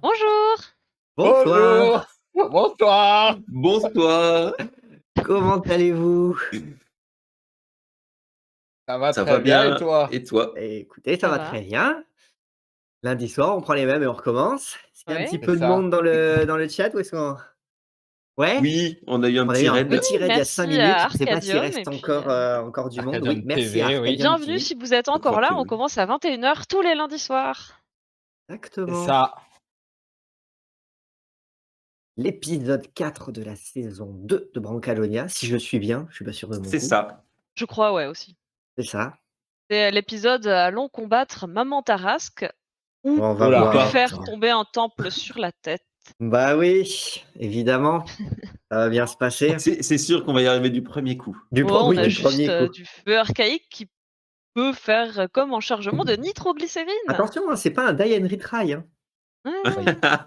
Bonjour! Bonsoir, Bonjour! Bonsoir! Bonsoir, comment allez-vous? Ça va Ça très va bien et bien toi? et toi? Écoutez, ça Ça va va? très bien. Lundi soir, on prend les mêmes et on recommence. Est-ce qu'il y a un petit Ouais? C'est peu de ça. monde dans le chat ou est-ce qu'on ouais? Oui, on a eu un On a eu petit un Oui, raid. petit raid il y a 5 merci à minutes. Je ne sais pas s'il Arcadium et reste puis, encore du monde. Oui, Arcadium merci à TV, oui. Arcadium bienvenue TV. si vous êtes Je encore crois là, que on oui. commence à 21h tous les lundis soirs. C'est Exactement. ça. L'épisode 4 de la saison 2 de Brancalonia, si je suis bien, je suis pas sûr de mon C'est coup. ça. Je crois, ouais, aussi. C'est ça. C'est l'épisode Allons combattre Maman Tarasque ou On va Oh là. lui voir. faire tomber un temple sur la tête. Bah oui, évidemment, ça va bien se passer. C'est sûr qu'on va y arriver du premier coup. On a Du juste premier coup. du feu archaïque qui peut faire comme en chargement de nitroglycérine. Attention, hein, c'est pas un die and retry, hein. Ouais.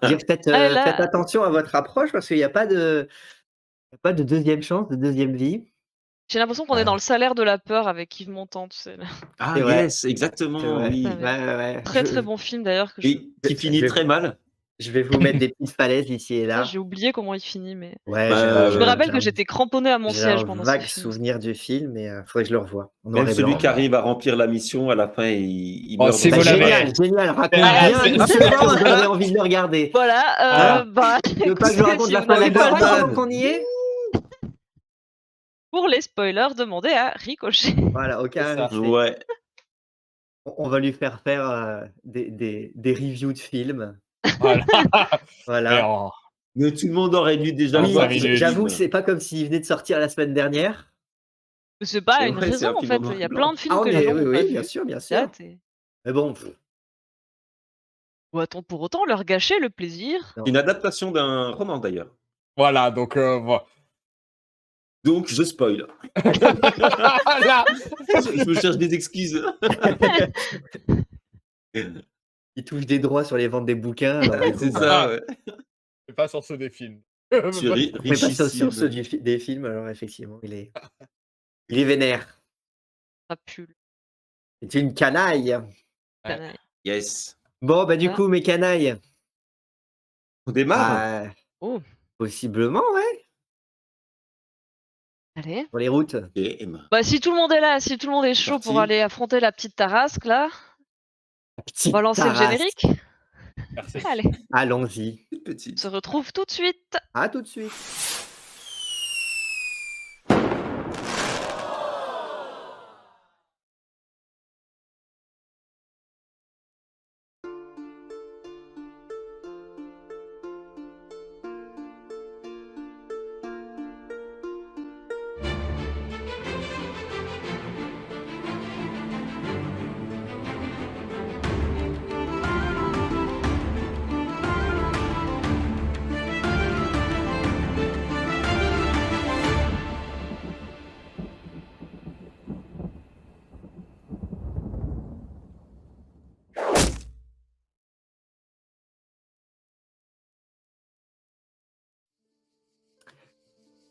Dire faites, Ah, faites là, attention à votre approche parce qu'il y a pas de deuxième chance, de deuxième vie. j'ai l'impression qu'on est dans le salaire de la peur avec Yves Montand, tu sais. Là. Ah C'est vrai, yes, c'est exactement, vrai. Ça oui. avait- Ouais. Très très bon film d'ailleurs que je Et qui Je finit vais très mal. je vais vous mettre des petites falaises ici et Ah, là. j'ai oublié comment il finit, mais Ouais, Bah, je me rappelle j'ai que un j'étais cramponnée à mon j'ai un siège pendant ce vague film. souvenir du film et faudrait que je le revoie en noir même et celui blanc. qui arrive à remplir la mission, à la fin, il Oh, meurt si dans Bah vous un l'avez- génial, raconte Ah, bien c'est- une seconde, ça me donnerait envie de le regarder. Voilà, Hein bah, Tu veux pas que je écoutez, raconte si la vous fin de la n'avez pas le campagne temps, pendant qu'on y est? pour les spoilers, demandez à Ricochet. Voilà, C'est aucun ça. respect. Ouais. On va lui faire des reviews de films. Voilà. Voilà. Mais en Mais tout le monde aurait dû déjà le En Oui, cinq voir, ce minutes. j'avoue, film. c'est pas comme s'il venait de sortir la semaine dernière. C'est pas Et une ouais, c'est raison un en film en fait, noir il et y a blanc. plein de films Ah que les gens mais n'ont pas oui, vus. bien sûr. Date et Mais bon, doit-on pour autant leur gâcher le plaisir? non. Une adaptation d'un roman d'ailleurs. Voilà, donc voilà. Donc je spoil. Là, Je me cherche des excuses. Il touche des droits sur les ventes des bouquins, alors du coup, C'est bah, ça, ouais. c'est pas sur ceux des films. Tu es on met pas ça sur richissime. ceux des films, alors effectivement, il est vénère. Ça pue, C'est une canaille. le canaille. Yes. Bon, bah du Ah. coup, mes canailles, On démarre. ah, Oh, possiblement, ouais, allez. sur les routes. Game. Bah si tout le monde est là, si tout le monde est chaud pour Parti. aller affronter la petite Tarasque là, La on petite va lancer le Tarasque. générique. Merci. Allez, Allons-y. Toute petite. on se retrouve tout de suite. À tout de suite.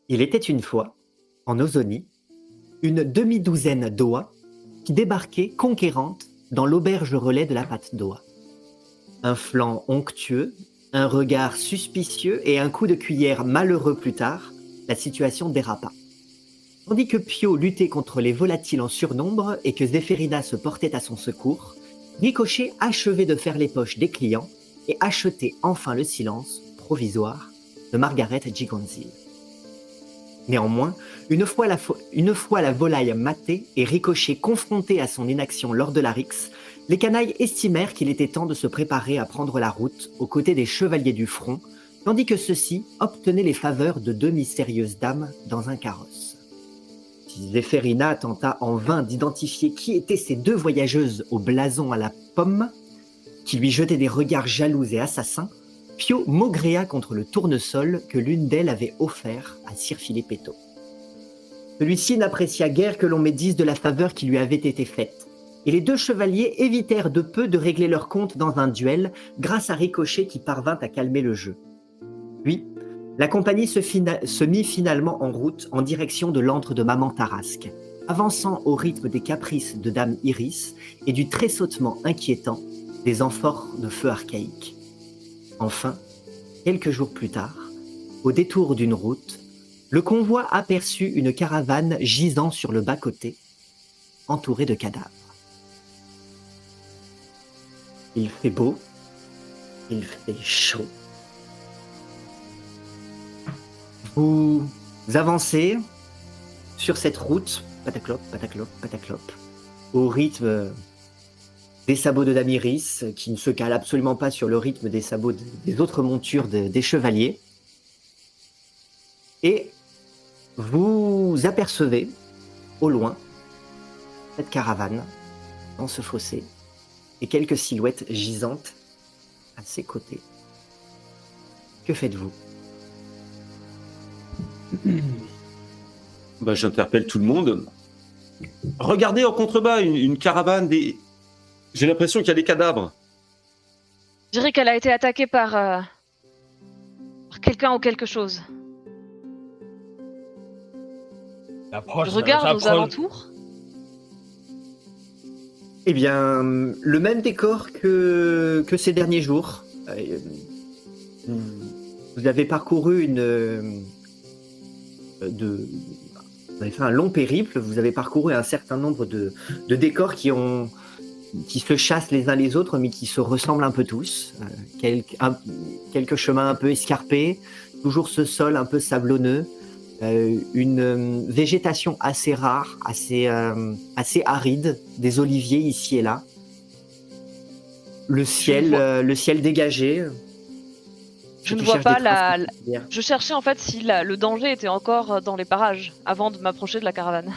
Il était une fois, en Ozonie, une demi-douzaine d'oies qui débarquaient conquérantes dans l'auberge relais de la patte d'oie. Un flanc onctueux, un regard suspicieux et un coup de cuillère malheureux plus tard, la situation dérapa. Tandis que Pio luttait contre les volatiles en surnombre et que Zéphérina se portait à son secours, Ricochet achevait de faire les poches des clients et achetait enfin le silence provisoire de Margaret Gigonzil. Néanmoins, une fois la volaille matée et Ricochet confronté à son inaction lors de la rixe, les canailles estimèrent qu'il était temps de se préparer à prendre la route aux côtés des chevaliers du front, tandis que ceux-ci obtenaient les faveurs de deux mystérieuses dames dans un carrosse. Zéphérina tenta en vain d'identifier qui étaient ces deux voyageuses au blason à la pomme, qui lui jetaient des regards jaloux et assassins. Pio maugréa contre le tournesol que l'une d'elles avait offert à Sir Filipetto. Celui-ci n'apprécia guère que l'on médise de la faveur qui lui avait été faite, et les deux chevaliers évitèrent de peu de régler leur compte dans un duel grâce à Ricochet qui parvint à calmer le jeu. Puis, la compagnie se mit finalement en route en direction de l'antre de Maman Tarasque, avançant au rythme des caprices de Dame Iris et du tressautement inquiétant des amphores de feu archaïque. Enfin, quelques jours plus tard, au détour d'une route, le convoi aperçut une caravane gisant sur le bas-côté, entourée de cadavres. Il fait beau, il fait chaud. Vous avancez sur cette route, pataclope, pataclope, pataclope, au rythme des sabots de Damiris, qui ne se cale absolument pas sur le rythme des sabots des autres montures des chevaliers. Et vous apercevez, au loin, cette caravane, dans ce fossé, et quelques silhouettes gisantes à ses côtés. Que faites-vous? Bah, j'interpelle tout le monde. Regardez en contrebas, une caravane des... J'ai l'impression qu'il y a des cadavres. Je dirais qu'elle a été attaquée par quelqu'un ou quelque chose. Je regarde aux alentours. Eh bien, le même décor que ces derniers jours. Vous avez parcouru vous avez fait un long périple, vous avez parcouru un certain nombre de décors qui se chassent les uns les autres, mais qui se ressemblent un peu tous. Quelques chemins un peu escarpés, toujours ce sol un peu sablonneux, une végétation assez rare, assez aride, des oliviers ici et là. Le ciel dégagé. Je ne vois pas Je cherchais en fait si le danger était encore dans les parages avant de m'approcher de la caravane.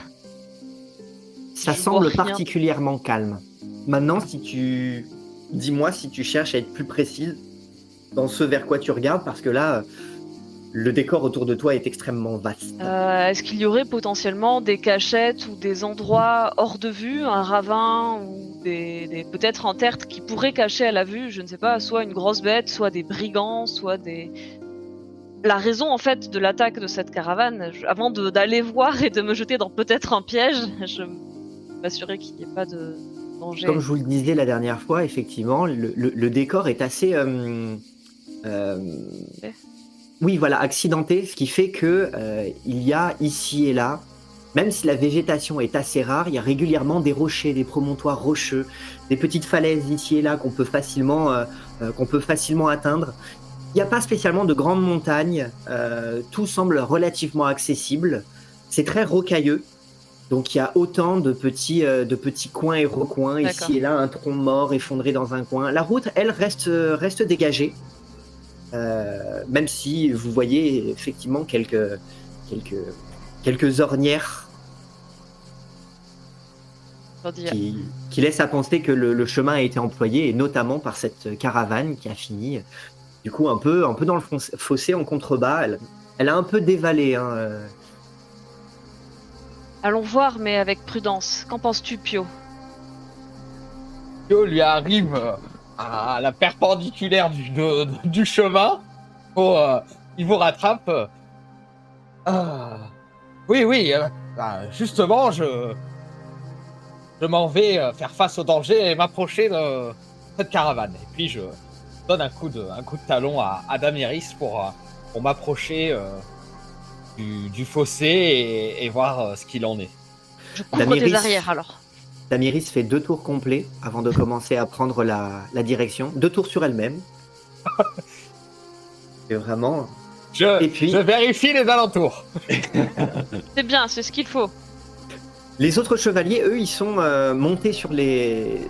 Ça semble particulièrement calme. Maintenant, dis-moi si tu cherches à être plus précise dans ce vers quoi tu regardes, parce que là, le décor autour de toi est extrêmement vaste. Est-ce qu'il y aurait potentiellement des cachettes ou des endroits hors de vue, un ravin ou peut-être un tertre qui pourrait cacher à la vue, je ne sais pas, soit une grosse bête, soit des brigands, soit des... La raison en fait de l'attaque de cette caravane, avant d'aller voir et de me jeter dans peut-être un piège, je m'assurer qu'il n'y ait pas de danger. Comme je vous le disais la dernière fois, effectivement, le décor est assez... Oui, voilà, accidenté, ce qui fait que il y a ici et là, même si la végétation est assez rare, il y a régulièrement des rochers, des promontoires rocheux, des petites falaises ici et là qu'on peut facilement atteindre. Il n'y a pas spécialement de grandes montagnes, tout semble relativement accessible. C'est très rocailleux, donc il y a autant de petits coins et recoins. D'accord. Ici et là, un tronc mort effondré dans un coin. La route, elle, reste dégagée. Même si vous voyez effectivement quelques ornières qui laissent à penser que le chemin a été employé, et notamment par cette caravane qui a fini du coup un peu dans le fossé en contrebas. Elle a un peu dévalé. Allons voir, mais avec prudence. Qu'en penses-tu, Pio? Pio lui arrive à la perpendiculaire du chemin. Il vous rattrape. Oui, justement, je m'en vais faire face au danger et m'approcher de cette caravane. Et puis je donne un coup de talon à Damiris pour m'approcher du fossé et voir ce qu'il en est. Je couvre tes arrières alors. Damiris fait 2 tours complets avant de commencer à prendre la direction. 2 tours sur elle-même. Et vraiment... Je vérifie les alentours. C'est bien, c'est ce qu'il faut. Les autres chevaliers, eux, ils sont montés sur les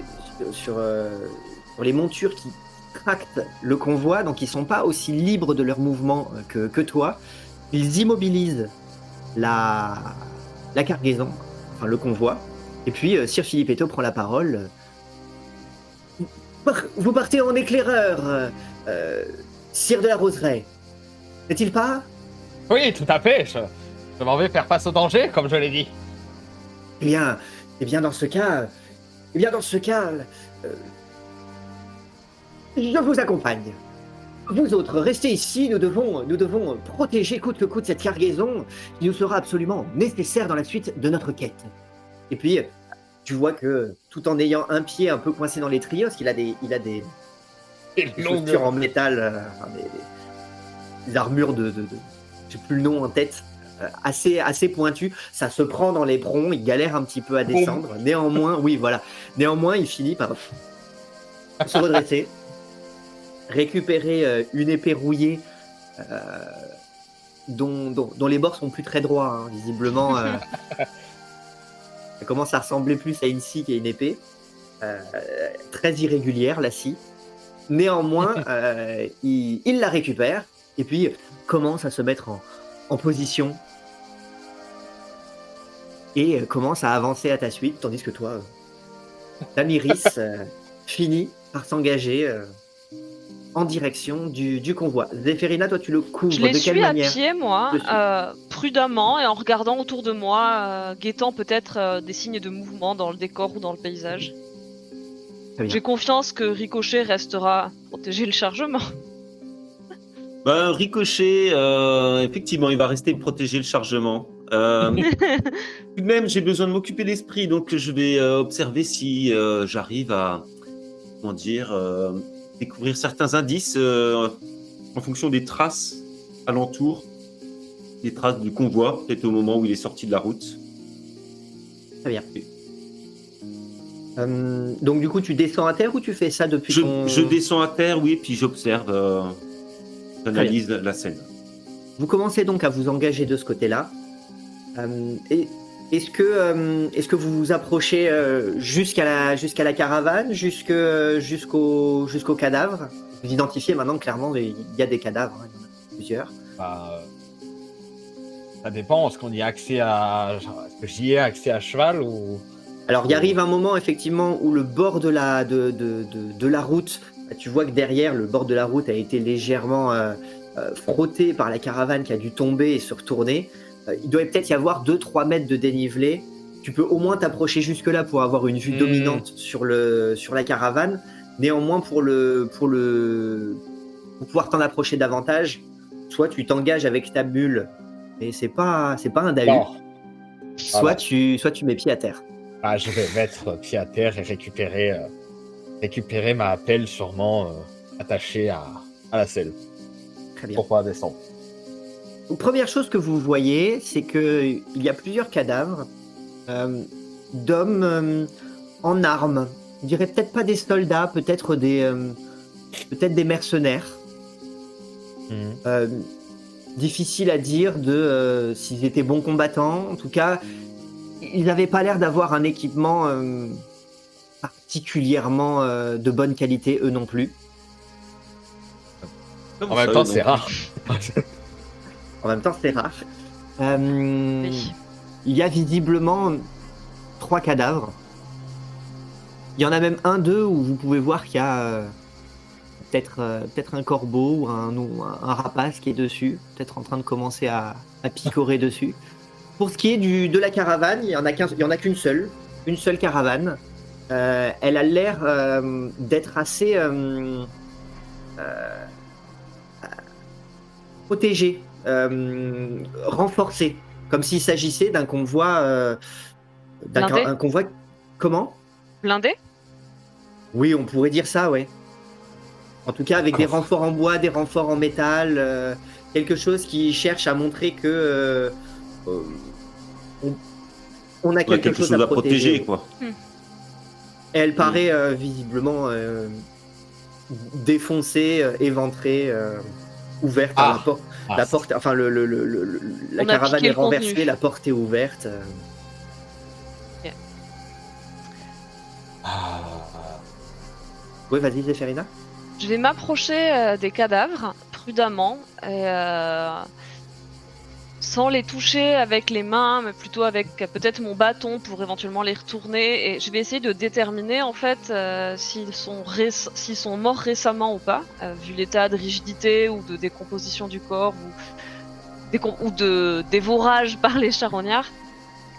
montures qui tractent le convoi, donc ils sont pas aussi libres de leurs mouvements que toi. Ils immobilisent la cargaison, enfin le convoi. Et puis, Sir Filippetto prend la parole. Vous partez en éclaireur, Sire de la Roseraie. N'est-il pas? Oui, tout à fait. Je m'en vais faire face au danger, comme je l'ai dit. Eh bien, dans ce cas, je vous accompagne. Vous autres, restez ici. Nous devons protéger coûte que coûte cette cargaison qui nous sera absolument nécessaire dans la suite de notre quête. Et puis, tu vois que tout en ayant un pied un peu coincé dans l'étrier, parce qu'il a des Et des longue. chaussures en métal, des armures j'ai plus le nom en tête, assez pointues. Ça se prend dans l'éperon, il galère un petit peu à descendre. Néanmoins, oui, voilà. Néanmoins, il finit par se redresser, récupérer une épée rouillée euh, dont les bords sont plus très droits, hein. Visiblement, ça commence à ressembler plus à une scie qu'à une épée. Très irrégulière, la scie. Néanmoins, il la récupère et puis commence à se mettre en position et commence à avancer à ta suite, tandis que toi, Damiris, finit par s'engager en direction du convoi. Zéphérina, toi, tu le couvres Je les de quelle suis à manière? pied, moi, Dessus. prudemment et en regardant autour de moi, guettant peut-être des signes de mouvement dans le décor ou dans le paysage. Très bien. J'ai confiance que Ricochet restera protéger le chargement. Ben, Ricochet, effectivement, il va rester protéger le chargement. Tout de même, j'ai besoin de m'occuper l'esprit, donc je vais observer si j'arrive à, comment dire, découvrir certains indices en fonction des traces alentour, des traces du convoi, peut-être au moment où il est sorti de la route. Très bien. Donc du coup, tu descends à terre ou tu fais ça depuis ton... Je descends à terre, oui, puis j'observe, j'analyse la scène. Vous commencez donc à vous engager de ce côté-là. Est-ce que vous vous approchez jusqu'à la caravane, jusqu'au cadavre? Vous identifiez maintenant clairement il y a des cadavres, hein, il y en a plusieurs. Bah, ça dépend. Est-ce qu'on y a accès à. Est-ce que j'y ai accès à cheval ou. Alors il arrive un moment effectivement où le bord de la route, tu vois que derrière le bord de la route a été légèrement frotté par la caravane qui a dû tomber et se retourner. Il doit peut-être y avoir 2-3 mètres de dénivelé. Tu peux au moins t'approcher jusque-là pour avoir une vue dominante sur la caravane. Néanmoins, pour pouvoir t'en approcher davantage, soit tu t'engages avec ta bulle, et c'est pas un dahut, Non. soit tu mets pied à terre. Ah, je vais mettre pied à terre et récupérer ma pelle sûrement attachée à la selle Très bien. pour pouvoir descendre. Donc, première chose que vous voyez, c'est qu'il y a plusieurs cadavres d'hommes en armes. Je dirais peut-être pas des soldats, peut-être des mercenaires. Difficile à dire s'ils étaient bons combattants. En tout cas, ils n'avaient pas l'air d'avoir un équipement particulièrement de bonne qualité, eux non plus. En même temps, c'est rare. En même temps, c'est rare. Oui. Il y a visiblement 3 cadavres. Il y en a même d'eux où vous pouvez voir qu'il y a peut-être un corbeau ou un rapace qui est dessus, peut-être en train de commencer à picorer dessus. Pour ce qui est de la caravane, il y en a qu'une seule, une seule caravane. Elle a l'air d'être assez protégée, renforcée, comme s'il s'agissait d'un convoi, Blindé un convoi. Comment? Blindé? Oui, on pourrait dire ça, ouais. En tout cas, avec des renforts en bois, des renforts en métal, quelque chose qui cherche à montrer que on a quelque chose à protéger, quoi. Et elle paraît visiblement défoncée, éventrée, ouverte. La porte, enfin la caravane est renversée, la porte est ouverte. Okay. Oui, vas-y, Zéphérina. Je vais m'approcher des cadavres prudemment, sans les toucher avec les mains, mais plutôt avec peut-être mon bâton pour éventuellement les retourner. Et je vais essayer de déterminer en fait s'ils sont morts récemment ou pas, vu l'état de rigidité ou de décomposition du corps ou de dévorage par les charognards.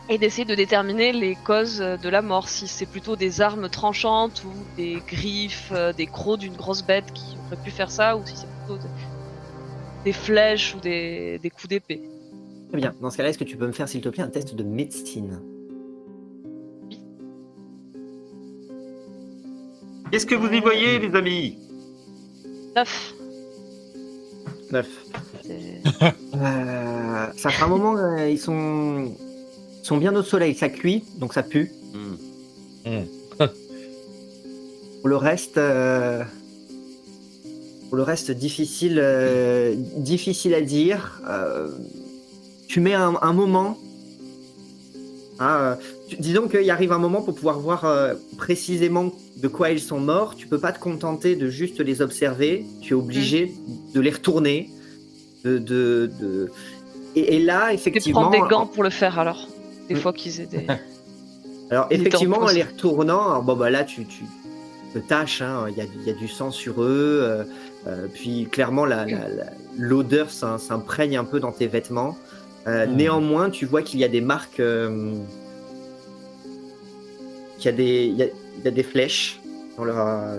Et d'essayer de déterminer les causes de la mort, si c'est plutôt des armes tranchantes ou des griffes, des crocs d'une grosse bête qui aurait pu faire ça, ou si c'est plutôt des flèches ou des coups d'épée. Très bien. Dans ce cas-là, est-ce que tu peux me faire, s'il te plaît, un test de médecine? Qu'est-ce que vous y voyez, les amis? 9. 9. Ça fait un moment, ils sont bien au soleil, ça cuit, donc ça pue. Pour le reste, difficile à dire. Tu mets un moment. Disons qu'il arrive un moment pour pouvoir voir précisément de quoi ils sont morts. Tu peux pas te contenter de juste les observer. Tu es obligé de les retourner. Et là, Tu peux effectivement. prendre des gants pour le faire alors. Des fois qu'ils aient des. Alors, Il était effectivement, en en pause. les retournant, alors, bon, bah là, tu te tâches, hein, il y a du sang sur eux, puis clairement, l'odeur s'imprègne un peu dans tes vêtements. Néanmoins, tu vois qu'il y a des marques, qu'il y a des flèches.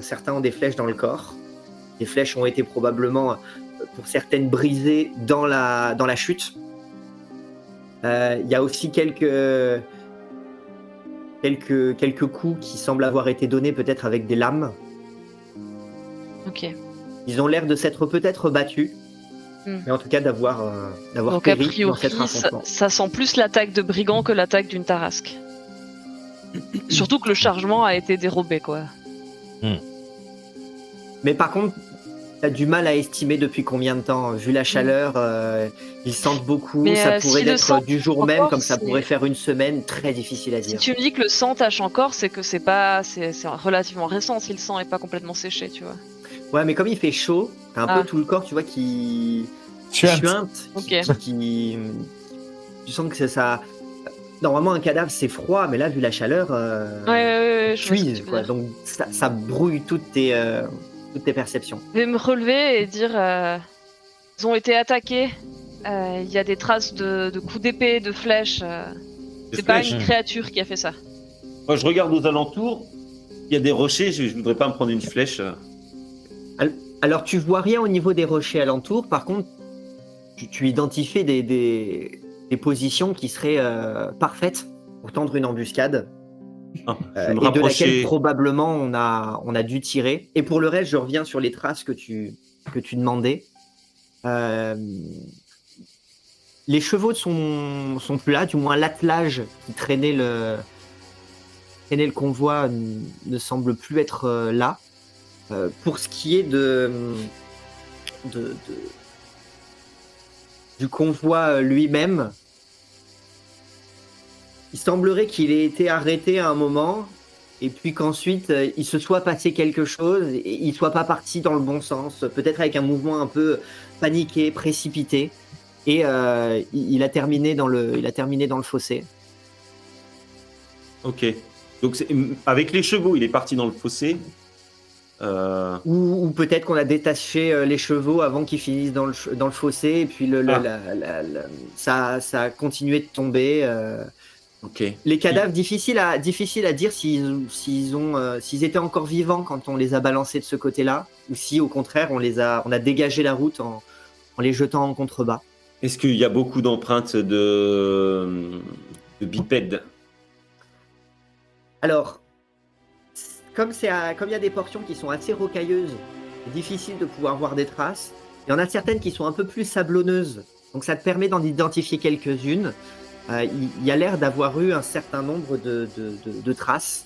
Certains ont des flèches dans le corps. Les flèches ont été probablement, pour certaines, brisées dans la chute. Il y a aussi quelques coups qui semblent avoir été donnés peut-être avec des lames. Ok. Ils ont l'air de s'être peut-être battus, mais en tout cas d'avoir Donc a péri dans cet priori, affrontement. ça sent plus l'attaque de brigands que l'attaque d'une tarasque. Surtout que le chargement a été dérobé, quoi. Mais par contre, t'as du mal à estimer depuis combien de temps. Vu la chaleur, ils sentent beaucoup. Mais, ça pourrait si le être sang du jour encore, même, comme ça c'est- pourrait faire une semaine. Très difficile à Si dire. tu me dis que le sang tâche encore, c'est que c'est relativement récent si le sang est pas complètement séché, tu vois. Ouais, mais comme il fait chaud, t'as un Ah. peu tout le corps, tu vois, qui Suinte. suinte. Ok. Tu sens que ça. Normalement, un cadavre, c'est froid, mais là, vu la chaleur, Ouais, je vois ce que tu cuise, veux quoi. dire. Donc, ça brouille toutes tes perceptions. Je vais me relever et dire ils ont été attaqués. Il y a des traces de coups d'épée, de flèches. Des C'est pas flèches. une créature qui a fait ça. Moi, je regarde aux alentours. Il y a des rochers. Je voudrais pas me prendre une flèche. Alors, tu vois rien au niveau des rochers alentours. Par contre, tu identifies des positions qui seraient parfaites pour tendre une embuscade. Je vais me Et de laquelle rapprocher. probablement on a dû tirer. Et pour le reste, je reviens sur les traces que tu demandais. Les chevaux sont plus là, du moins l'attelage qui traînait le convoi ne semble plus être là. Pour ce qui est du convoi lui-même, il semblerait qu'il ait été arrêté à un moment et puis qu'ensuite il se soit passé quelque chose et il soit pas parti dans le bon sens, peut-être avec un mouvement un peu paniqué, précipité, et il a terminé dans le fossé. Ok. Donc, avec les chevaux, il est parti dans le fossé. Ou peut-être qu'on a détaché les chevaux avant qu'ils finissent dans le fossé et puis ça a continué de tomber. Ok. Les cadavres, difficile à dire s'ils étaient encore vivants quand on les a balancés de ce côté-là, ou si au contraire on a dégagé la route en les jetant en contrebas. Est-ce qu'il y a beaucoup d'empreintes de bipèdes? Alors, comme il y a des portions qui sont assez rocailleuses, c'est difficile de pouvoir voir des traces. Il y en a certaines qui sont un peu plus sablonneuses, donc ça te permet d'en identifier quelques-unes. Il y a l'air d'avoir eu un certain nombre de traces,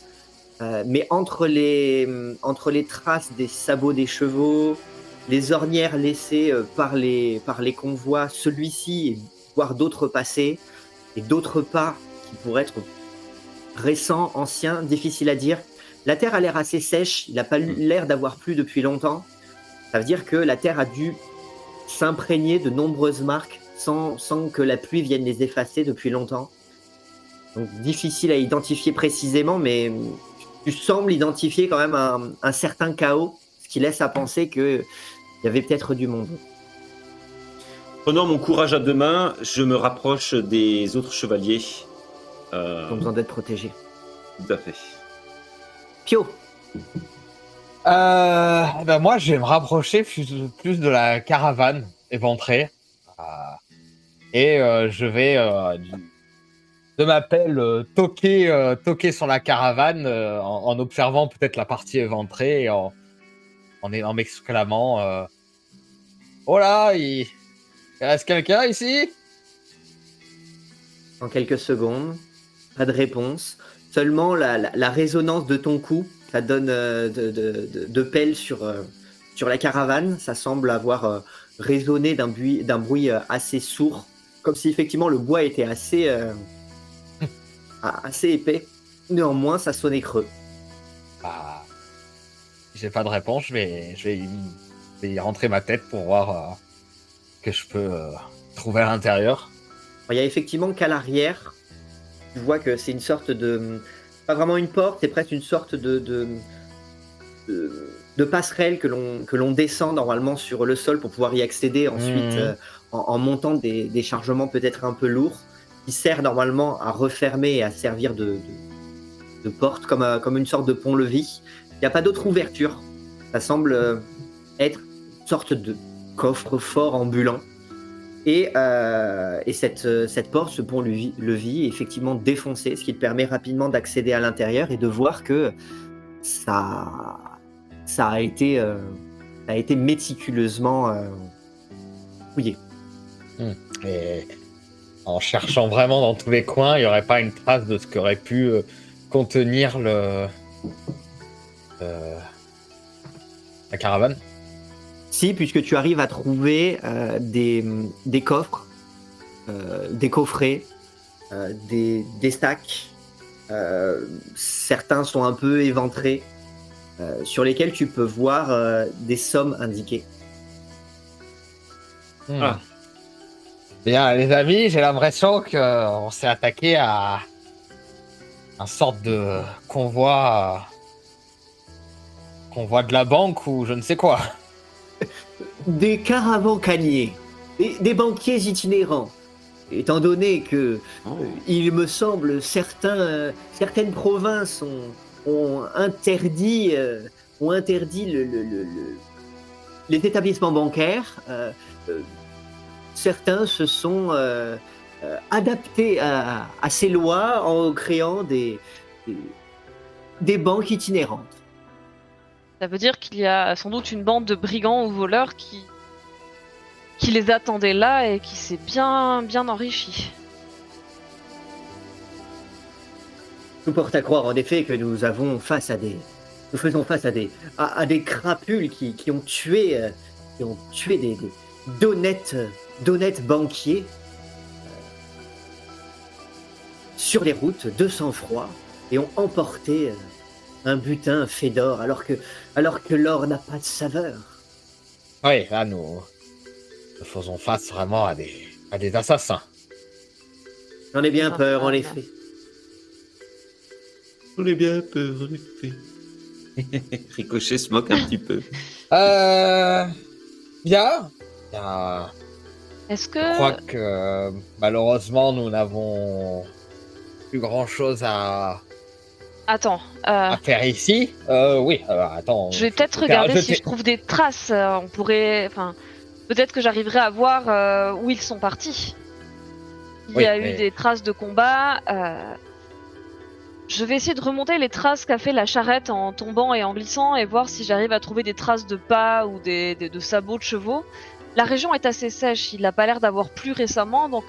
mais entre les traces des sabots des chevaux, les ornières laissées par les convois, celui-ci, voire d'autres passés, et d'autres pas qui pourraient être récents, anciens, difficiles à dire. La terre a l'air assez sèche, il n'a pas l'air d'avoir plu depuis longtemps. Ça veut dire que la terre a dû s'imprégner de nombreuses marques sans que la pluie vienne les effacer depuis longtemps. Donc difficile à identifier précisément, mais tu sembles identifier quand même un certain chaos, ce qui laisse à penser qu'il y avait peut-être du monde. Prenant mon courage à deux mains, je me rapproche des autres chevaliers. Ils ont besoin d'être protégés. Tout à fait. Pio, Moi, je vais me rapprocher plus de la caravane éventrée. Et je vais de ma pelle toquer sur la caravane en observant peut-être la partie éventrée en m'exclamant oh là, il reste quelqu'un ici? En quelques secondes, pas de réponse. Seulement la résonance de ton coup, ça donne de pelle sur la caravane. Ça semble avoir résonné d'un bruit assez sourd, comme si effectivement le bois était assez épais. Néanmoins, ça sonnait creux. Bah, si j'ai pas de réponse, je vais y rentrer ma tête pour voir ce que je peux trouver à l'intérieur. Il y a effectivement qu'à l'arrière, tu vois que c'est une sorte de... Pas vraiment une porte, c'est presque une sorte de passerelle que l'on descend normalement sur le sol pour pouvoir y accéder ensuite en montant des chargements peut-être un peu lourds, qui sert normalement à refermer et à servir de porte, comme une sorte de pont-levis. Il n'y a pas d'autre ouverture. Ça semble être une sorte de coffre-fort ambulant. Et cette porte, ce pont-levis, est effectivement défoncé, ce qui te permet rapidement d'accéder à l'intérieur et de voir que ça a été méticuleusement fouillé. Et en cherchant vraiment dans tous les coins, il n'y aurait pas une trace de ce qu'aurait pu contenir la caravane? Si, puisque tu arrives à trouver des coffres, des coffrets, des stacks. Certains sont un peu éventrés, sur lesquels tu peux voir des sommes indiquées. Ah. Bien, les amis, j'ai l'impression qu'on s'est attaqué à un sorte de convoi de la banque ou je ne sais quoi. Des caravans-caniers, des banquiers itinérants. Étant donné que, il me semble, certaines provinces ont interdit les établissements bancaires, certains se sont adaptés à ces lois en créant des banques itinérantes. Ça veut dire qu'il y a sans doute une bande de brigands ou voleurs qui les attendait là et qui s'est bien enrichi. Tout porte à croire en effet que nous faisons face à des crapules qui ont tué des d'honnêtes banquiers sur les routes de sang-froid et ont emporté un butin fait d'or alors que l'or n'a pas de saveur. Oui, là nous faisons face vraiment à des assassins. J'en ai bien peur, en effet. On est bien peur, en effet. Ricochet se moque un petit peu. Bien. Est-ce que... Je crois que malheureusement nous n'avons plus grand chose à Attends, faire ici. Oui, attends. je vais peut-être regarder si je trouve des traces. On pourrait... Enfin, peut-être que j'arriverai à voir où ils sont partis. Il y a eu des traces de combat. Je vais essayer de remonter les traces qu'a fait la charrette en tombant et en glissant et voir si j'arrive à trouver des traces de pas ou de sabots de chevaux. La région est assez sèche, il n'a pas l'air d'avoir plu récemment, donc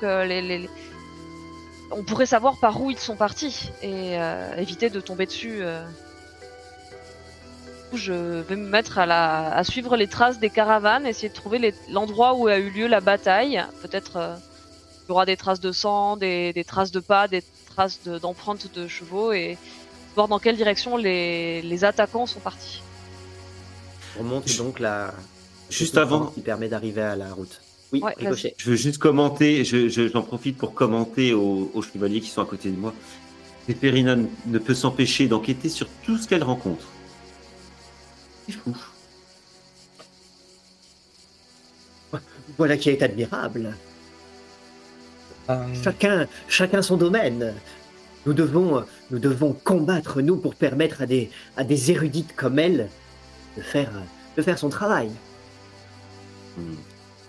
on pourrait savoir par où ils sont partis et éviter de tomber dessus. Je vais me mettre à suivre les traces des caravanes, essayer de trouver l'endroit où a eu lieu la bataille. Peut-être il y aura des traces de sang, des traces de pas, des traces d'empreintes de chevaux et voir dans quelle direction les attaquants sont partis. On remonte donc Juste avant, qui permet d'arriver à la route. Oui, Ouais, Ricochet. je veux juste commenter, j'en profite pour commenter aux chevaliers qui sont à côté de moi. Zéphérina ne peut s'empêcher d'enquêter sur tout ce qu'elle rencontre. C'est fou. Voilà qui est admirable. Chacun son domaine. Nous devons combattre, nous, pour permettre à des érudites comme elle de faire son travail.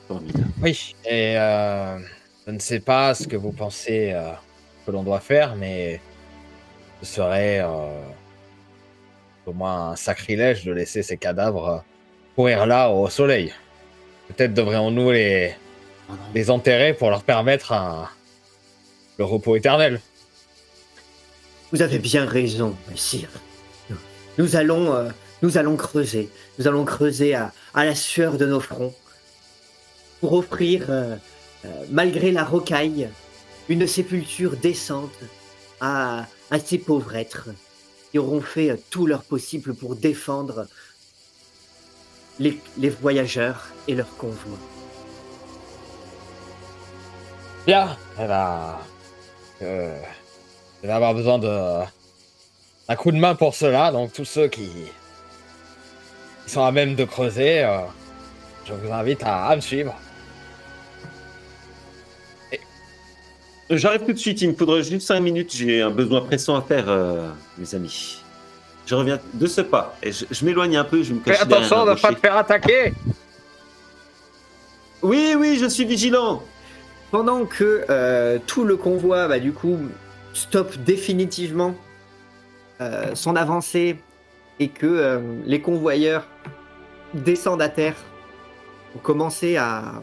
Formidable. Oui, et je ne sais pas ce que vous pensez que l'on doit faire, mais ce serait au moins un sacrilège de laisser ces cadavres courir là au soleil. Peut-être devrions-nous les enterrer pour leur permettre le repos éternel. Vous avez bien raison, sire. Nous allons creuser. Nous allons creuser à la sueur de nos fronts pour offrir, malgré la rocaille, une sépulture décente à ces pauvres êtres qui auront fait tout leur possible pour défendre les voyageurs et leur convoi. Bien, elle va avoir besoin d'un coup de main pour cela, donc tous ceux qui sont à même de creuser, je vous invite à me suivre. J'arrive tout de suite, il me faudrait juste 5 minutes, j'ai un besoin pressant à faire, mes amis. Je reviens de ce pas, et je m'éloigne un peu, je me cache Fais derrière attention un de ne pas rocher. te faire attaquer. Oui, je suis vigilant. Pendant que tout le convoi, du coup, stoppe définitivement son avancée et que les convoyeurs descendent à terre pour commencer à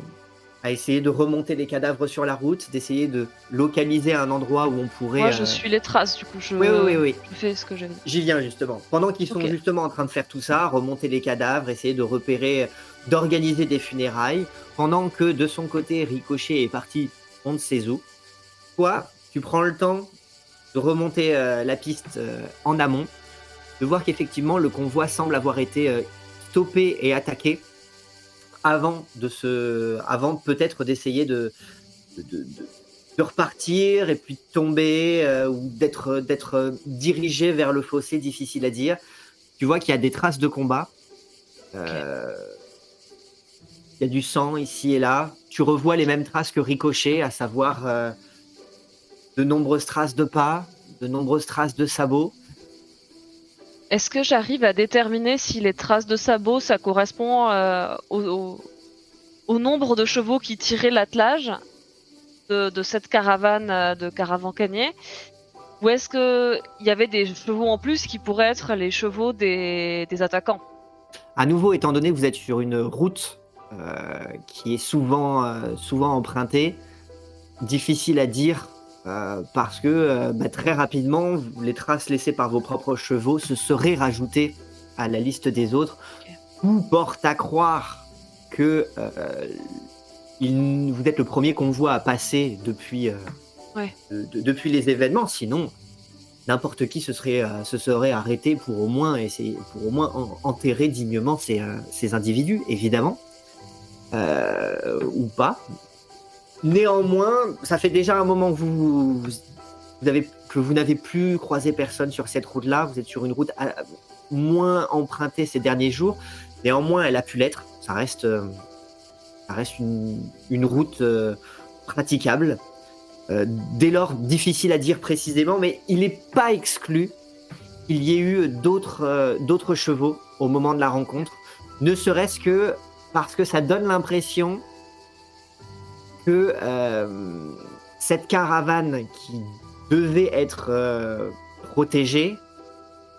essayer de remonter les cadavres sur la route, d'essayer de localiser un endroit où on pourrait... Moi, je suis les traces, du coup, Oui. je fais ce que j'ai dit. J'y viens justement. Pendant qu'ils sont Ok. justement en train de faire tout ça, remonter les cadavres, essayer de repérer, d'organiser des funérailles, pendant que de son côté, Ricochet est parti on ne sait où, toi, tu prends le temps de remonter la piste en amont, de voir qu'effectivement le convoi semble avoir été stoppé et attaqué avant peut-être d'essayer de repartir et puis de tomber ou d'être dirigé vers le fossé, difficile à dire. Tu vois qu'il y a des traces de combat. Il y a du sang ici et là. Tu revois les mêmes traces que Ricochet, à savoir de nombreuses traces de pas, de nombreuses traces de sabots. Est-ce que j'arrive à déterminer si les traces de sabots, ça correspond au nombre de chevaux qui tiraient l'attelage de cette caravane de Caravan-Cagné? Ou est-ce qu'il y avait des chevaux en plus qui pourraient être les chevaux des attaquants? À nouveau, étant donné que vous êtes sur une route qui est souvent empruntée, difficile à dire parce que très rapidement, les traces laissées par vos propres chevaux se seraient rajoutées à la liste des autres. Ok. Tout porte à croire que vous êtes le premier convoi à passer depuis les événements. Sinon, n'importe qui se serait arrêté pour au moins enterrer dignement ces individus, évidemment, ou pas. Néanmoins, ça fait déjà un moment que vous n'avez plus croisé personne sur cette route-là. Vous êtes sur une route moins empruntée ces derniers jours. Néanmoins, elle a pu l'être. Ça reste une route praticable. Dès lors, difficile à dire précisément, mais il n'est pas exclu qu'il y ait eu d'autres chevaux au moment de la rencontre, ne serait-ce que parce que ça donne l'impression que cette caravane qui devait être protégée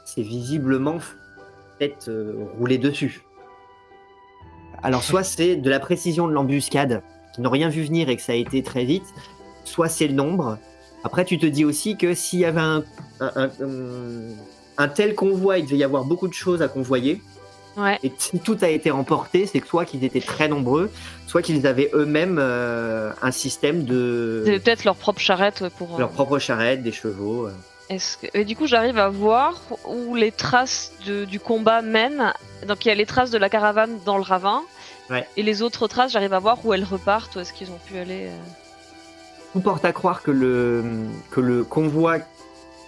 s'est visiblement peut-être roulée dessus. Alors soit c'est de la précision de l'embuscade, qui n'ont rien vu venir et que ça a été très vite, soit c'est le nombre. Après, tu te dis aussi que s'il y avait un tel convoi, il devait y avoir beaucoup de choses à convoyer. Ouais. Et si tout a été remporté, c'est que soit qu'ils étaient très nombreux, soit qu'ils avaient eux-mêmes un système de... Ils avaient peut-être leur propre charrette pour... leur propre charrette, des chevaux. Et du coup, j'arrive à voir où les traces du combat mènent. Donc, il y a les traces de la caravane dans le ravin. Ouais. Et les autres traces, j'arrive à voir où elles repartent, où est-ce qu'ils ont pu aller. Tout porte à croire que le convoi,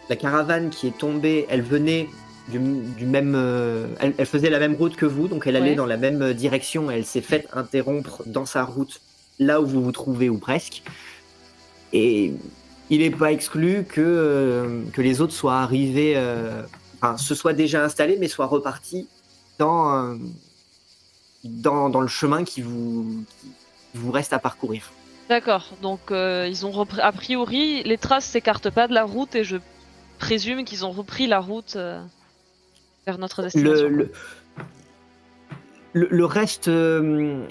la caravane qui est tombée, elle venait du même... elle faisait la même route que vous, donc elle allait dans la même direction. Elle s'est faite interrompre dans sa route, là où vous vous trouvez, ou presque. Et il n'est pas exclu que les autres soient arrivés, se soient déjà installés, mais soient repartis dans le chemin qui vous reste à parcourir. D'accord, donc ils ont repris. A priori, les traces s'écartent pas de la route et je présume qu'ils ont repris la route vers notre destination. le reste, le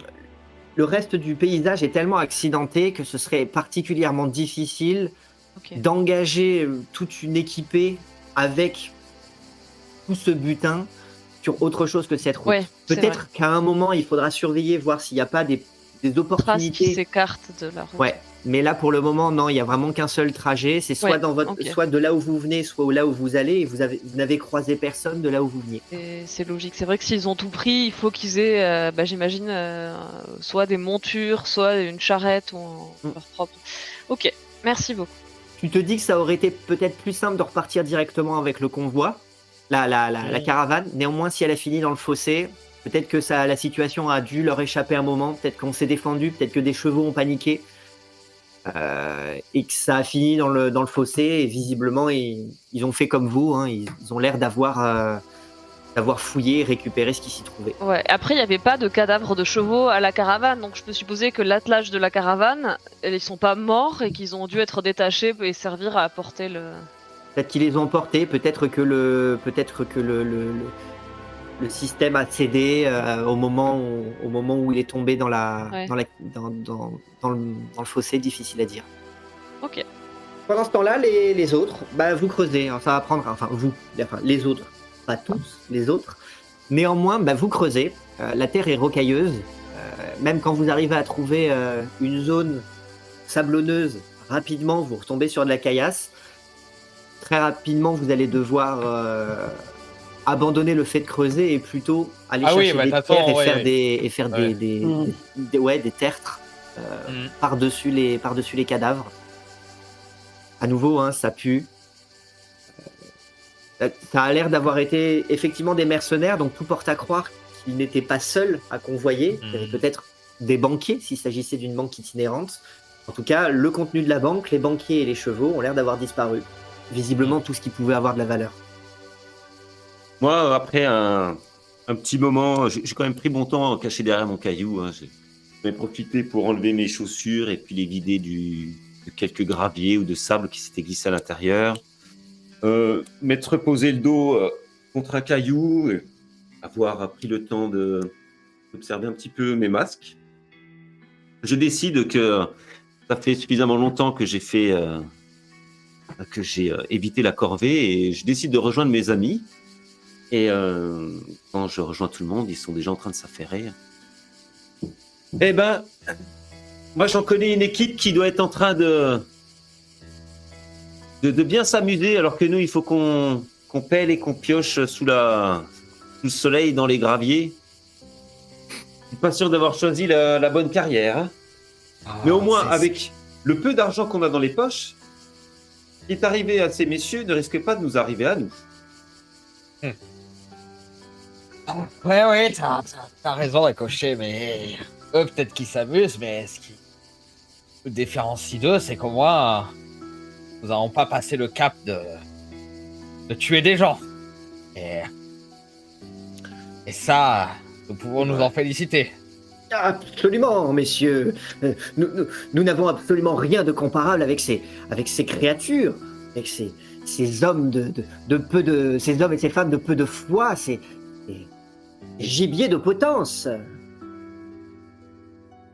reste du paysage est tellement accidenté que ce serait particulièrement difficile Ok. d'engager toute une équipée avec tout ce butin sur autre chose que cette route. Ouais, c'est vrai. Peut-être qu'à un moment, il faudra surveiller, voir s'il n'y a pas des Traces qui opportunités. s'écartent de la route. Ouais, mais là pour le moment, non, il y a vraiment qu'un seul trajet. C'est soit Ouais, dans votre, ok. soit de là où vous venez, soit là où vous allez. Et vous n'avez croisé personne de là où vous veniez. Et c'est logique. C'est vrai que s'ils ont tout pris, il faut qu'ils aient, j'imagine, soit des montures, soit une charrette ou leur propre. Ok, merci beaucoup. Tu te dis que ça aurait été peut-être plus simple de repartir directement avec le convoi, la caravane. Néanmoins, si elle a fini dans le fossé, peut-être que la situation a dû leur échapper un moment. Peut-être qu'on s'est défendu, peut-être que des chevaux ont paniqué. Et que ça a fini dans le fossé. Et visiblement, ils ont fait comme vous. Hein, ils ont l'air d'avoir fouillé et récupéré ce qui s'y trouvait. Ouais. Après, il n'y avait pas de cadavres de chevaux à la caravane, donc je peux supposer que l'attelage de la caravane, ils sont pas morts et qu'ils ont dû être détachés et servir à apporter le. Peut-être qu'ils les ont emportés, peut-être que le système a cédé au moment où il est tombé dans Ouais. le fossé, difficile à dire. Ok. Pendant ce temps-là, les autres, vous creusez, hein, ça va prendre, les autres, pas tous, les autres. Néanmoins, vous creusez, la terre est rocailleuse, même quand vous arrivez à trouver une zone sablonneuse, rapidement vous retombez sur de la caillasse. Très rapidement, vous allez devoir abandonner le fait de creuser et plutôt aller chercher des terres et faire des tertres par-dessus les cadavres. À nouveau, hein, ça pue. Ça a l'air d'avoir été effectivement des mercenaires, donc tout porte à croire qu'ils n'étaient pas seuls à convoyer. Il y avait peut-être des banquiers s'il s'agissait d'une banque itinérante. En tout cas, le contenu de la banque, les banquiers et les chevaux ont l'air d'avoir disparu. Visiblement, tout ce qui pouvait avoir de la valeur. Moi, après un petit moment, j'ai quand même pris mon temps caché derrière mon caillou. Hein. J'ai profité pour enlever mes chaussures et puis les vider de quelques graviers ou de sable qui s'étaient glissés à l'intérieur. M'être posé le dos contre un caillou, et avoir pris le temps d'observer un petit peu mes masques. Je décide que ça fait suffisamment longtemps que j'ai évité la corvée et je décide de rejoindre mes amis. Et quand je rejoins tout le monde, ils sont déjà en train de s'affairer. Eh ben, moi j'en connais une équipe qui doit être en train de bien s'amuser, alors que nous, il faut qu'on pèle et qu'on pioche sous le soleil dans les graviers. Je suis pas sûr d'avoir choisi la bonne carrière. Hein. Mais au moins, avec le peu d'argent qu'on a dans les poches, ce qui est arrivé à ces messieurs ne risque pas de nous arriver à nous. Ouais, t'as raison, Ricochet, mais eux, peut-être qu'ils s'amusent, mais ce qui nous différencie d'eux, c'est qu'au moins, nous n'avons pas passé le cap de tuer des gens. Et ça, nous pouvons nous en féliciter. Absolument, messieurs. Nous n'avons absolument rien de comparable avec ces créatures, avec ces hommes ces hommes et ces femmes de peu de foi, ces gibiers de potence.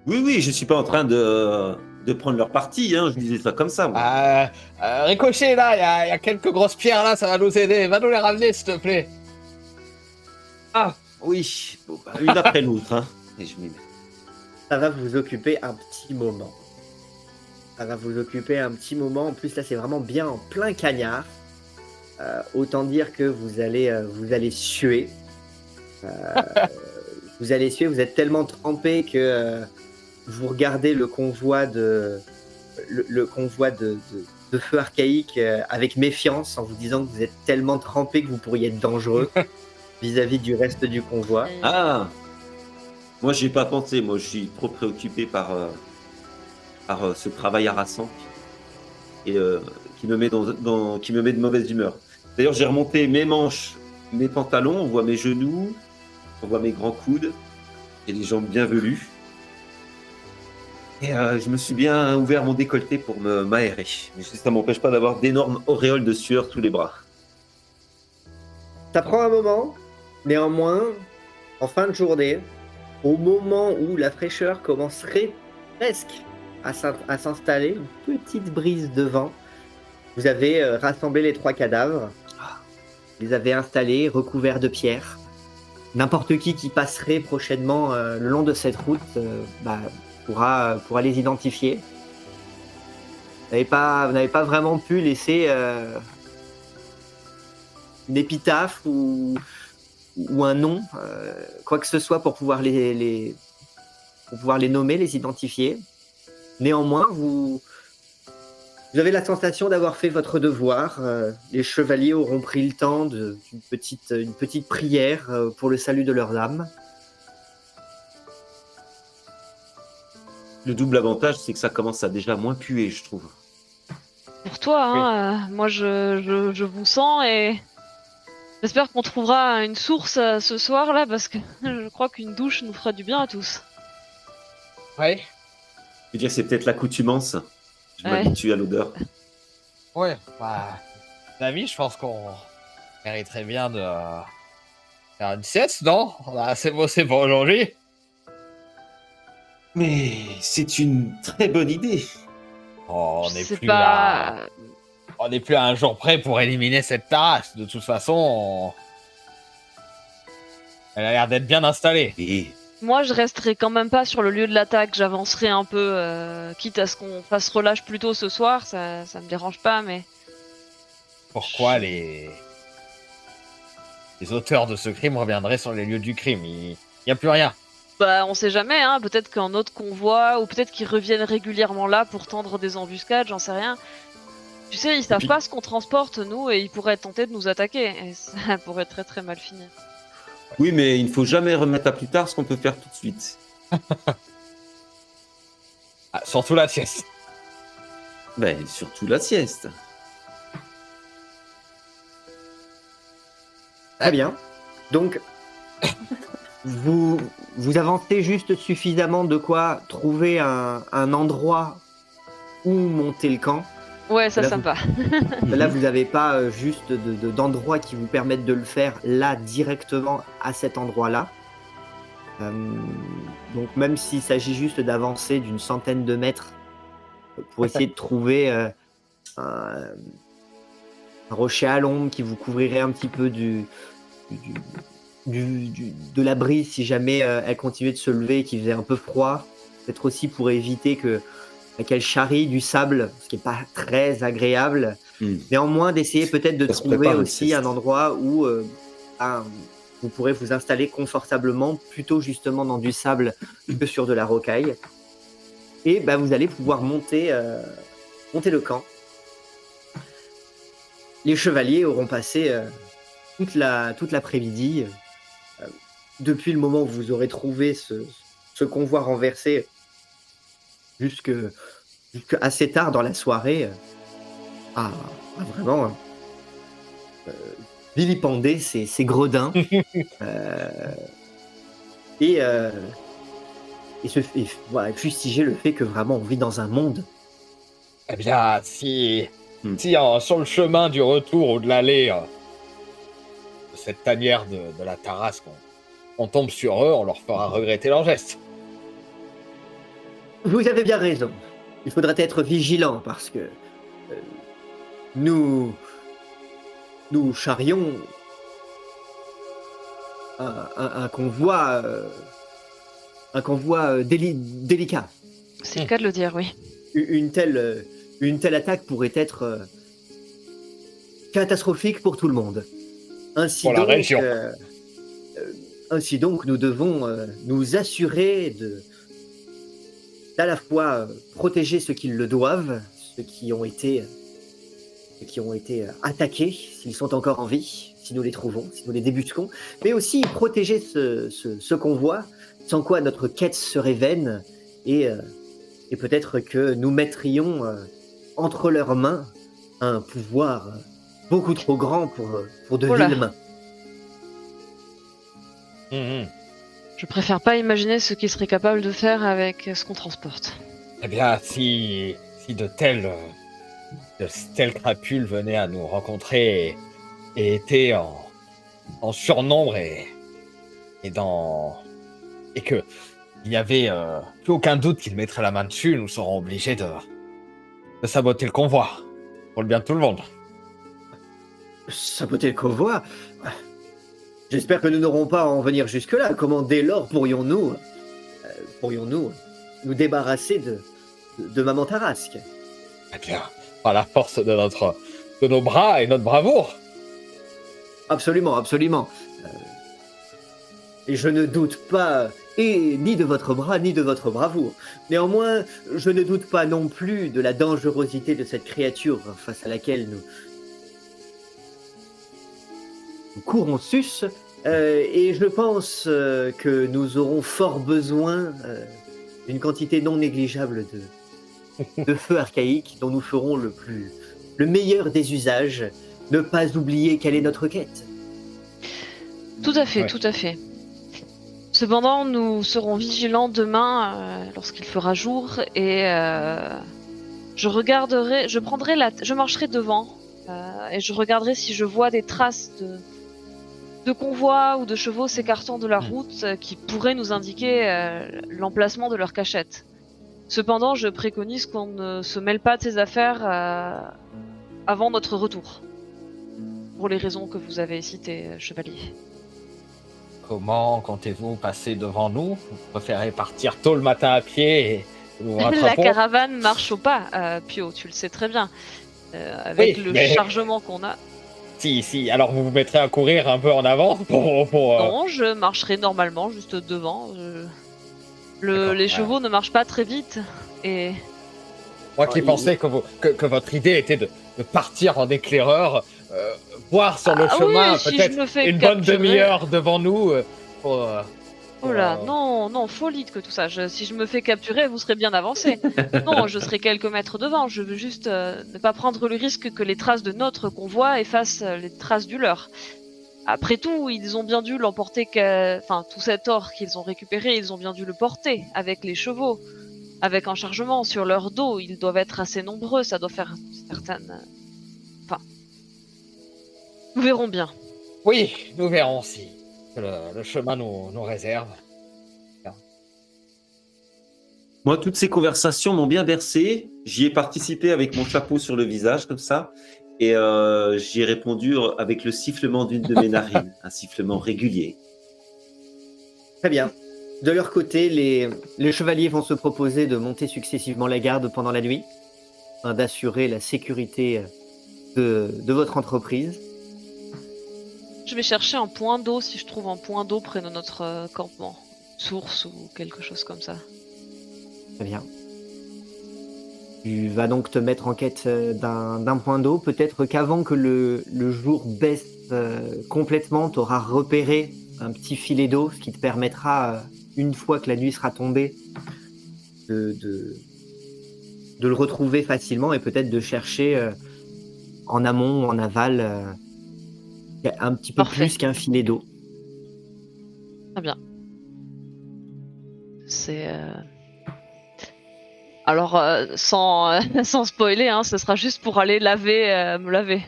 Oui, je suis pas en train de prendre leur parti, hein, je disais ça comme ça. Moi. Ricochet, là, il y a quelques grosses pierres là, ça va nous aider. Va nous les ramener, s'il te plaît. Ah, oui, bon, une après l'autre. Hein. Et je m'y mets. Ça va vous occuper un petit moment. En plus, là, c'est vraiment bien en plein cagnard. Autant dire que vous allez suer. Vous êtes tellement trempé que vous regardez le convoi de feu archaïque avec méfiance en vous disant que vous êtes tellement trempé que vous pourriez être dangereux vis-à-vis du reste du convoi. Ah, moi j'y ai pas pensé, moi je suis trop préoccupé par ce travail harassant et qui me met de mauvaise humeur. D'ailleurs j'ai remonté mes manches, mes pantalons, on voit mes genoux, on voit mes grands coudes et les jambes bien velues. Et je me suis bien ouvert mon décolleté pour m'aérer. Mais ça m'empêche pas d'avoir d'énormes auréoles de sueur sous les bras. Ça prend un moment, néanmoins, en fin de journée, au moment où la fraîcheur commencerait presque à s'installer, une petite brise de vent, vous avez rassemblé les 3 cadavres, les avez installés, recouverts de pierres. N'importe qui passerait prochainement le long de cette route pourra les identifier. Vous n'avez pas vraiment pu laisser une épitaphe ou un nom, quoi que ce soit pour pouvoir les nommer, les identifier. Néanmoins, vous avez la sensation d'avoir fait votre devoir. Les chevaliers auront pris le temps d'une petite prière pour le salut de leurs âmes. Le double avantage, c'est que ça commence à déjà moins puer, je trouve. Pour toi, hein, moi je vous sens et j'espère qu'on trouvera une source ce soir là parce que je crois qu'une douche nous fera du bien à tous. Ouais. Je veux dire, c'est peut-être l'accoutumance. Je Ouais. m'habitue à l'odeur. Ouais. Bah, Nami, je pense qu'on mériterait bien de faire une sieste, non? On a assez bossé pour aujourd'hui. Mais c'est une très bonne idée. Oh, on Je n'est sais plus pas. là. On n'est plus à un jour près pour éliminer cette tarasse. De toute façon, elle a l'air d'être bien installée. Et Moi, je resterai quand même pas sur le lieu de l'attaque. J'avancerai un peu, quitte à ce qu'on fasse relâche plus tôt ce soir. Ça me dérange pas, mais Pourquoi les auteurs de ce crime reviendraient sur les lieux du crime? Il n'y a plus rien. bah on sait jamais. Hein. Peut-être qu'un autre convoi ou peut-être qu'ils reviennent régulièrement là pour tendre des embuscades. J'en sais rien. Tu sais, ils savent puis- pas ce qu'on transporte nous et ils pourraient tenter de nous attaquer. Et ça pourrait très très mal finir. oui, mais il ne faut jamais remettre à plus tard ce qu'on peut faire tout de suite. Ah, surtout la sieste. Ben, surtout la sieste. Très bien. Donc, vous avancez juste suffisamment de quoi trouver un endroit où monter le camp. Ouais, ça Là, me va. Là, vous n'avez pas juste d'endroits qui vous permettent de le faire là, directement à cet endroit-là. Donc, même s'il s'agit juste d'avancer d'une centaine de mètres pour essayer de trouver un rocher à l'ombre qui vous couvrirait un petit peu de la brise si jamais elle continuait de se lever et qu'il faisait un peu froid. Peut-être aussi pour éviter qu'elle charrie du sable, ce qui n'est pas très agréable. Néanmoins, d'essayer peut-être de Ça se trouver prépare, aussi le sieste. un endroit où vous pourrez vous installer confortablement, plutôt justement dans du sable que sur de la rocaille. Et vous allez pouvoir monter le camp. Les chevaliers auront passé toute l'après-midi, depuis le moment où vous aurez trouvé ce convoi renversé, jusque assez tard dans la soirée, à vraiment vilipender ces gredins et voilà, fustiger le fait que vraiment on vit dans un monde. Eh bien, si sur le chemin du retour ou de l'aller, de cette tanière de la Tarasque, on tombe sur eux, on leur fera regretter leur geste. Vous avez bien raison. Il faudrait être vigilant parce que nous charrions un convoi délicat. C'est le cas de le dire, oui. Une telle attaque pourrait être catastrophique pour tout le monde. Pour la région. Ainsi donc, nous devons nous assurer d'à la fois protéger ceux qui le doivent, ceux qui ont été attaqués, s'ils sont encore en vie, si nous les trouvons, si nous les débusquons, mais aussi protéger ce convoi, sans quoi notre quête serait vaine et peut-être que nous mettrions entre leurs mains un pouvoir beaucoup trop grand pour de Oula. viles mains. Je préfère pas imaginer ce qu'ils seraient capables de faire avec ce qu'on transporte. Eh bien, si de telles crapules venaient à nous rencontrer et étaient en surnombre et et que il n'y avait plus aucun doute qu'il mettrait la main dessus, nous serons obligés de saboter le convoi. Pour le bien de tout le monde. Saboter le convoi? J'espère que nous n'aurons pas à en venir jusque-là. Comment dès lors pourrions-nous nous débarrasser de Maman Tarasque? Eh bien, par la force de nos bras et notre bravoure. Absolument, absolument. Et je ne doute pas ni de votre bras ni de votre bravoure. Néanmoins, je ne doute pas non plus de la dangerosité de cette créature face à laquelle nous courons sus. Et je pense que nous aurons fort besoin d'une quantité non négligeable de feu archaïque dont nous ferons le meilleur des usages. Ne pas oublier quelle est notre quête. Tout à fait, Ouais. tout à fait. Cependant, nous serons vigilants demain lorsqu'il fera jour et je marcherai devant et je regarderai si je vois des traces de convois ou de chevaux s'écartant de la route qui pourraient nous indiquer l'emplacement de leur cachette. Cependant, je préconise qu'on ne se mêle pas de ces affaires avant notre retour. Pour les raisons que vous avez citées, chevalier. Comment comptez-vous passer devant nous? Vous préférez partir tôt le matin à pied et nous vous La rattrapons? caravane marche au pas, Pio, tu le sais très bien. Avec Oui, le mais- chargement qu'on a. Si, alors vous vous mettrez à courir un peu en avant pour Non, je marcherai normalement, juste devant. D'accord, Les ouais. chevaux ne marchent pas très vite. Et Moi qui pensais que votre idée était de partir en éclaireur, voir sur le Ah chemin oui, si peut-être je me fais une bonne capturer- demi-heure devant nous. Pour, oh là, non, folie que tout ça. Si je me fais capturer, vous serez bien avancé. Non, je serai quelques mètres devant. Je veux juste ne pas prendre le risque que les traces de notre convoi effacent les traces du leur. Après tout, ils ont bien dû l'emporter, enfin, tout cet or qu'ils ont récupéré, ils ont bien dû le porter avec les chevaux, avec un chargement sur leur dos. Ils doivent être assez nombreux, ça doit faire certaines. Enfin, nous verrons bien. Oui, nous verrons si le chemin nous réserve. Moi, toutes ces conversations m'ont bien bercé. J'y ai participé avec mon chapeau sur le visage, comme ça. Et j'y ai répondu avec le sifflement d'une de mes narines, un sifflement régulier. Très bien. De leur côté, les chevaliers vont se proposer de monter successivement la garde pendant la nuit, afin d'assurer la sécurité de votre entreprise. Je vais chercher un point d'eau si je trouve un point d'eau près de notre campement. Source ou quelque chose comme ça. Très bien. Tu vas donc te mettre en quête d'un point d'eau. Peut-être qu'avant que le jour baisse complètement, tu auras repéré un petit filet d'eau, ce qui te permettra, une fois que la nuit sera tombée, de le retrouver facilement et peut-être de chercher en amont ou en aval un petit peu Parfait. plus qu'un filet d'eau. Très bien. C'est. Alors, sans spoiler, hein, ce sera juste pour aller me laver.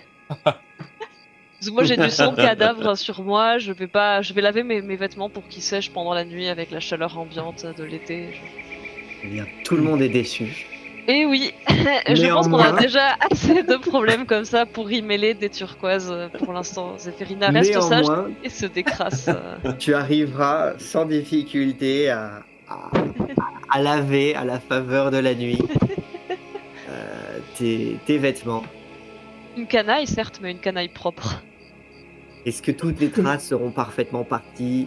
Parce que moi j'ai du sang de cadavre sur moi, je vais laver mes vêtements pour qu'ils sèchent pendant la nuit avec la chaleur ambiante de l'été. Eh bien, tout le monde est déçu. Et oui, je pense qu'on a Néanmoins- déjà assez de problèmes comme ça pour y mêler des turquoises pour l'instant. Zéphérina reste sage Néanmoins, et se décrasse. tu arriveras sans difficulté à laver à la faveur de la nuit tes vêtements. Une canaille certes, mais une canaille propre. Est-ce que toutes les traces seront parfaitement parties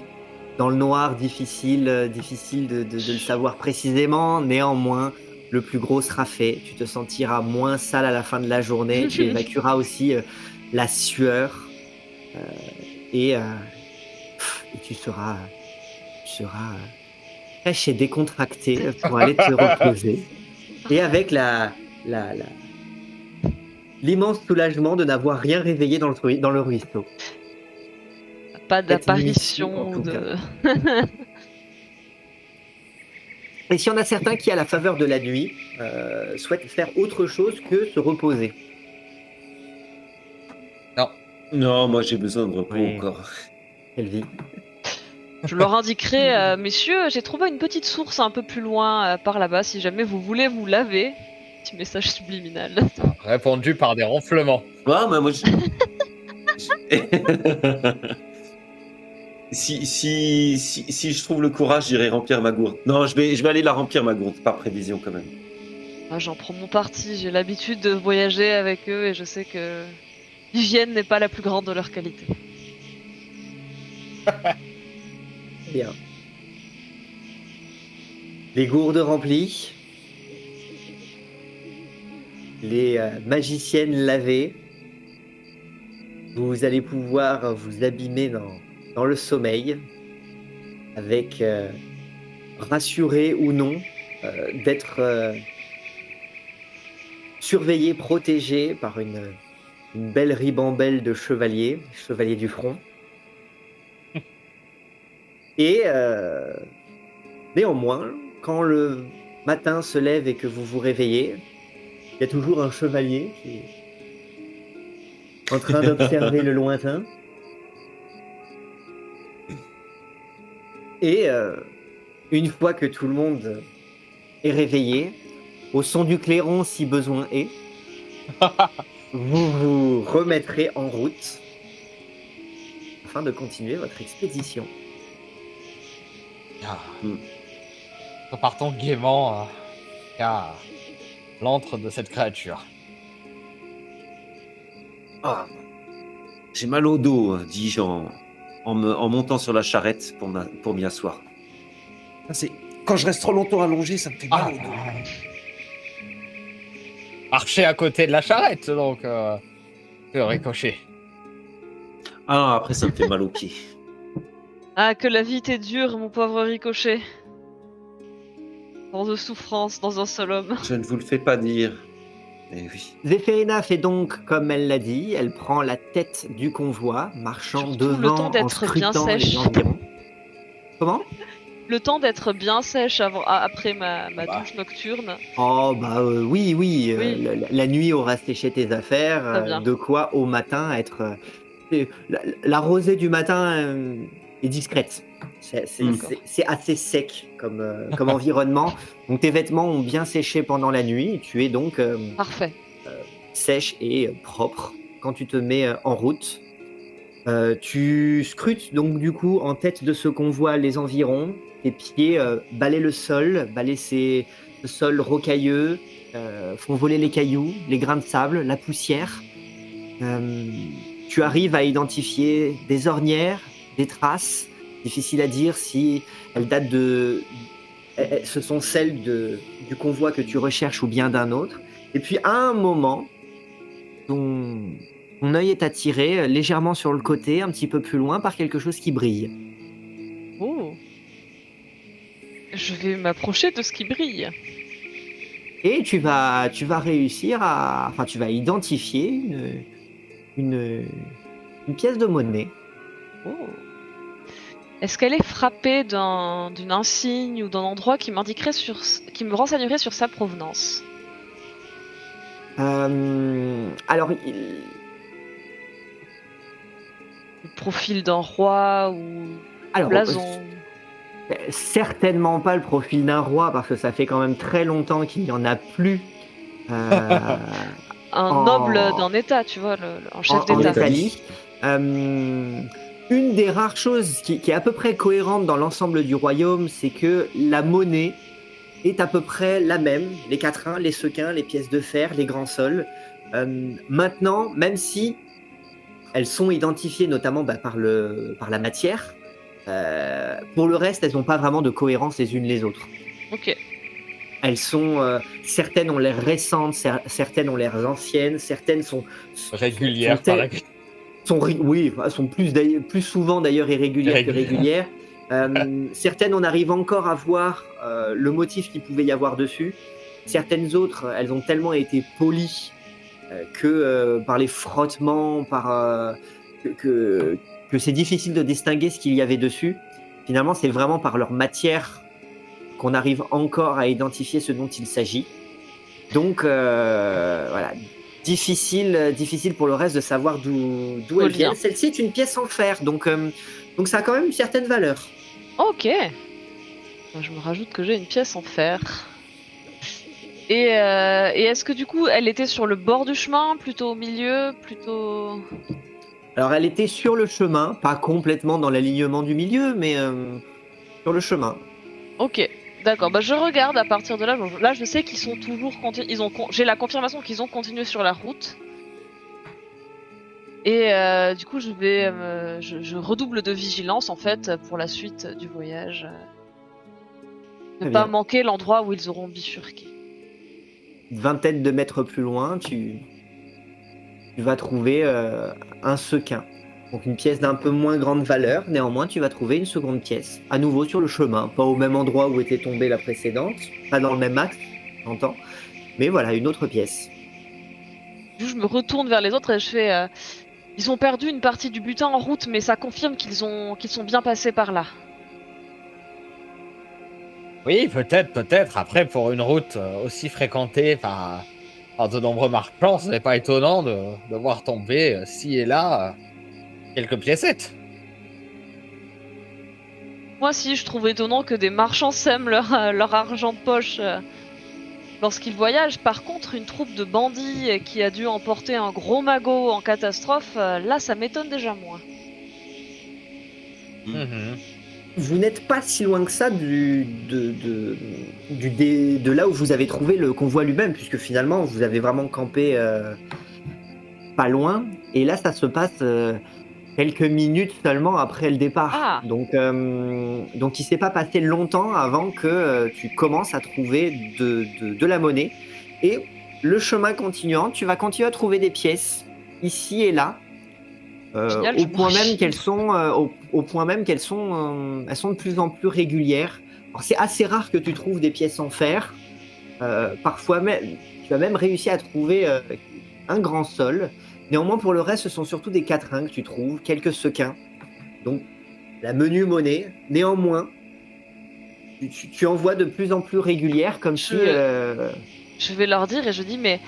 dans le noir? Difficile de le savoir précisément. Néanmoins, le plus gros sera fait. Tu te sentiras moins sale à la fin de la journée. Tu évacueras aussi la sueur et tu seras fraîche et décontracté pour aller te reposer. Et avec l'immense soulagement de n'avoir rien réveillé dans le ruisseau. Pas Cette nuit-ci, d'apparition en tout de. Et s'il y en a certains qui, à la faveur de la nuit, souhaitent faire autre chose que se reposer. Non, moi j'ai besoin de repos Oui. encore. Quelle vie. Je leur indiquerai, messieurs, j'ai trouvé une petite source un peu plus loin par là-bas, si jamais vous voulez vous laver. Petit message subliminal. Répondu par des ronflements. Ouais, mais moi, si je trouve le courage, j'irai remplir ma gourde. Non, je vais aller la remplir, ma gourde, par prévision quand même. Ah, j'en prends mon parti, j'ai l'habitude de voyager avec eux et je sais que l'hygiène n'est pas la plus grande de leur qualité. Bien. Les gourdes remplies, les magiciennes lavées, vous allez pouvoir vous abîmer dans le sommeil avec, rassuré ou non, d'être surveillé, protégé par une belle ribambelle de chevaliers du front. Et néanmoins, quand le matin se lève et que vous vous réveillez, il y a toujours un chevalier qui est en train d'observer le lointain. Et une fois que tout le monde est réveillé, au son du clairon si besoin est, vous vous remettrez en route afin de continuer votre expédition. Nous partons gaiement à l'antre de cette créature. Ah, j'ai mal au dos, dis-je en montant sur la charrette pour m'y asseoir. Quand je reste trop longtemps allongé, ça me fait mal au dos. Marcher à côté de la charrette, donc Ricochet. Ah non, après ça me fait mal aux pieds. Ah, que la vie t'est dure, mon pauvre Ricochet. Tant de souffrance dans un seul homme. Je ne vous le fais pas dire. Eh oui. Zéphérina fait donc comme elle l'a dit, elle prend la tête du convoi, marchant Surtout le devant temps en d'être bien scrutant sèche. les environs. Comment? Le temps d'être bien sèche après ma douche nocturne. Oh bah oui, Oui. la nuit aura séché tes affaires, Très bien. de quoi au matin être... la rosée du matin est discrète, c'est assez sec comme environnement, donc tes vêtements ont bien séché pendant la nuit, tu es donc Parfait. sèche et propre quand tu te mets en route. Tu scrutes donc du coup en tête de ce convoi les environs, tes pieds balaient le sol, ce sol rocailleux, font voler les cailloux, les grains de sable, la poussière. Tu arrives à identifier des ornières, des traces, difficile à dire si elles datent ce sont celles du convoi que tu recherches ou bien d'un autre. Et puis à un moment, ton œil est attiré légèrement sur le côté, un petit peu plus loin, par quelque chose qui brille. Oh. Je vais m'approcher de ce qui brille. Et tu vas réussir tu vas identifier une pièce de monnaie. Oh. Est-ce qu'elle est frappée d'une insigne ou d'un endroit qui qui me renseignerait sur sa provenance? Alors, Le profil d'un roi ou blason? Certainement pas le profil d'un roi, parce que ça fait quand même très longtemps qu'il n'y en a plus. Un noble d'un état, tu vois, un chef d'état. En Italie. Une des rares choses qui est à peu près cohérente dans l'ensemble du royaume, c'est que la monnaie est à peu près la même. Les quatrains, les sequins, les pièces de fer, les grands sols. Maintenant, même si elles sont identifiées notamment par la matière, pour le reste, elles n'ont pas vraiment de cohérence les unes les autres. Ok. Elles sont, certaines ont l'air récentes, certaines ont l'air anciennes, certaines sont régulières. Sont plus souvent d'ailleurs irrégulières que régulières. Certaines, on arrive encore à voir le motif qu'il pouvait y avoir dessus. Certaines autres, elles ont tellement été polies que par les frottements, que c'est difficile de distinguer ce qu'il y avait dessus. Finalement, c'est vraiment par leur matière qu'on arrive encore à identifier ce dont il s'agit. Donc, voilà, difficile pour le reste de savoir d'où elle vient. Celle-ci est une pièce en fer, donc ça a quand même une certaine valeur. Ok. Je me rajoute que j'ai une pièce en fer. Et est-ce que du coup, elle était sur le bord du chemin, plutôt au milieu, plutôt... Alors, elle était sur le chemin, pas complètement dans l'alignement du milieu, mais sur le chemin. Ok, d'accord. Bah, je regarde à partir de là. Là, je sais qu'ils sont toujours j'ai la confirmation qu'ils ont continué sur la route. Et du coup, je redouble de vigilance en fait pour la suite du voyage. Ne Très pas bien. manquer l'endroit où ils auront bifurqué. Une vingtaine de mètres plus loin, tu vas trouver un sequin. Donc une pièce d'un peu moins grande valeur, néanmoins tu vas trouver une seconde pièce, à nouveau sur le chemin, pas au même endroit où était tombée la précédente, pas dans le même axe, j'entends, mais voilà, une autre pièce. Du coup, je me retourne vers les autres et je fais ils ont perdu une partie du butin en route, mais ça confirme qu'ils sont bien passés par là. Oui, peut-être. Après, pour une route aussi fréquentée par de nombreux marchands, ce n'est pas étonnant de voir tomber, ci et là, quelques piécettes. Moi, si, je trouve étonnant que des marchands sèment leur argent de poche lorsqu'ils voyagent. Par contre, une troupe de bandits qui a dû emporter un gros magot en catastrophe, là, ça m'étonne déjà moins. Mhm. Vous n'êtes pas si loin que ça de là où vous avez trouvé le convoi lui-même, puisque finalement vous avez vraiment campé pas loin, et là ça se passe quelques minutes seulement après le départ. Ah, Donc il s'est pas passé longtemps avant que tu commences à trouver de la monnaie. Et le chemin continuant, tu vas continuer à trouver des pièces ici et là, génial, au je point même m'enrichis. qu'elles sont, au point même qu'elles sont, elles sont de plus en plus régulières. Alors, c'est assez rare que tu trouves des pièces en fer. Parfois même, tu as même réussi à trouver un grand sol. Néanmoins, pour le reste, ce sont surtout des quatrains que tu trouves, quelques sequins. Donc, la menue monnaie. Néanmoins, tu en vois de plus en plus régulières, comme si... Je, je vais leur dire et je dis, mais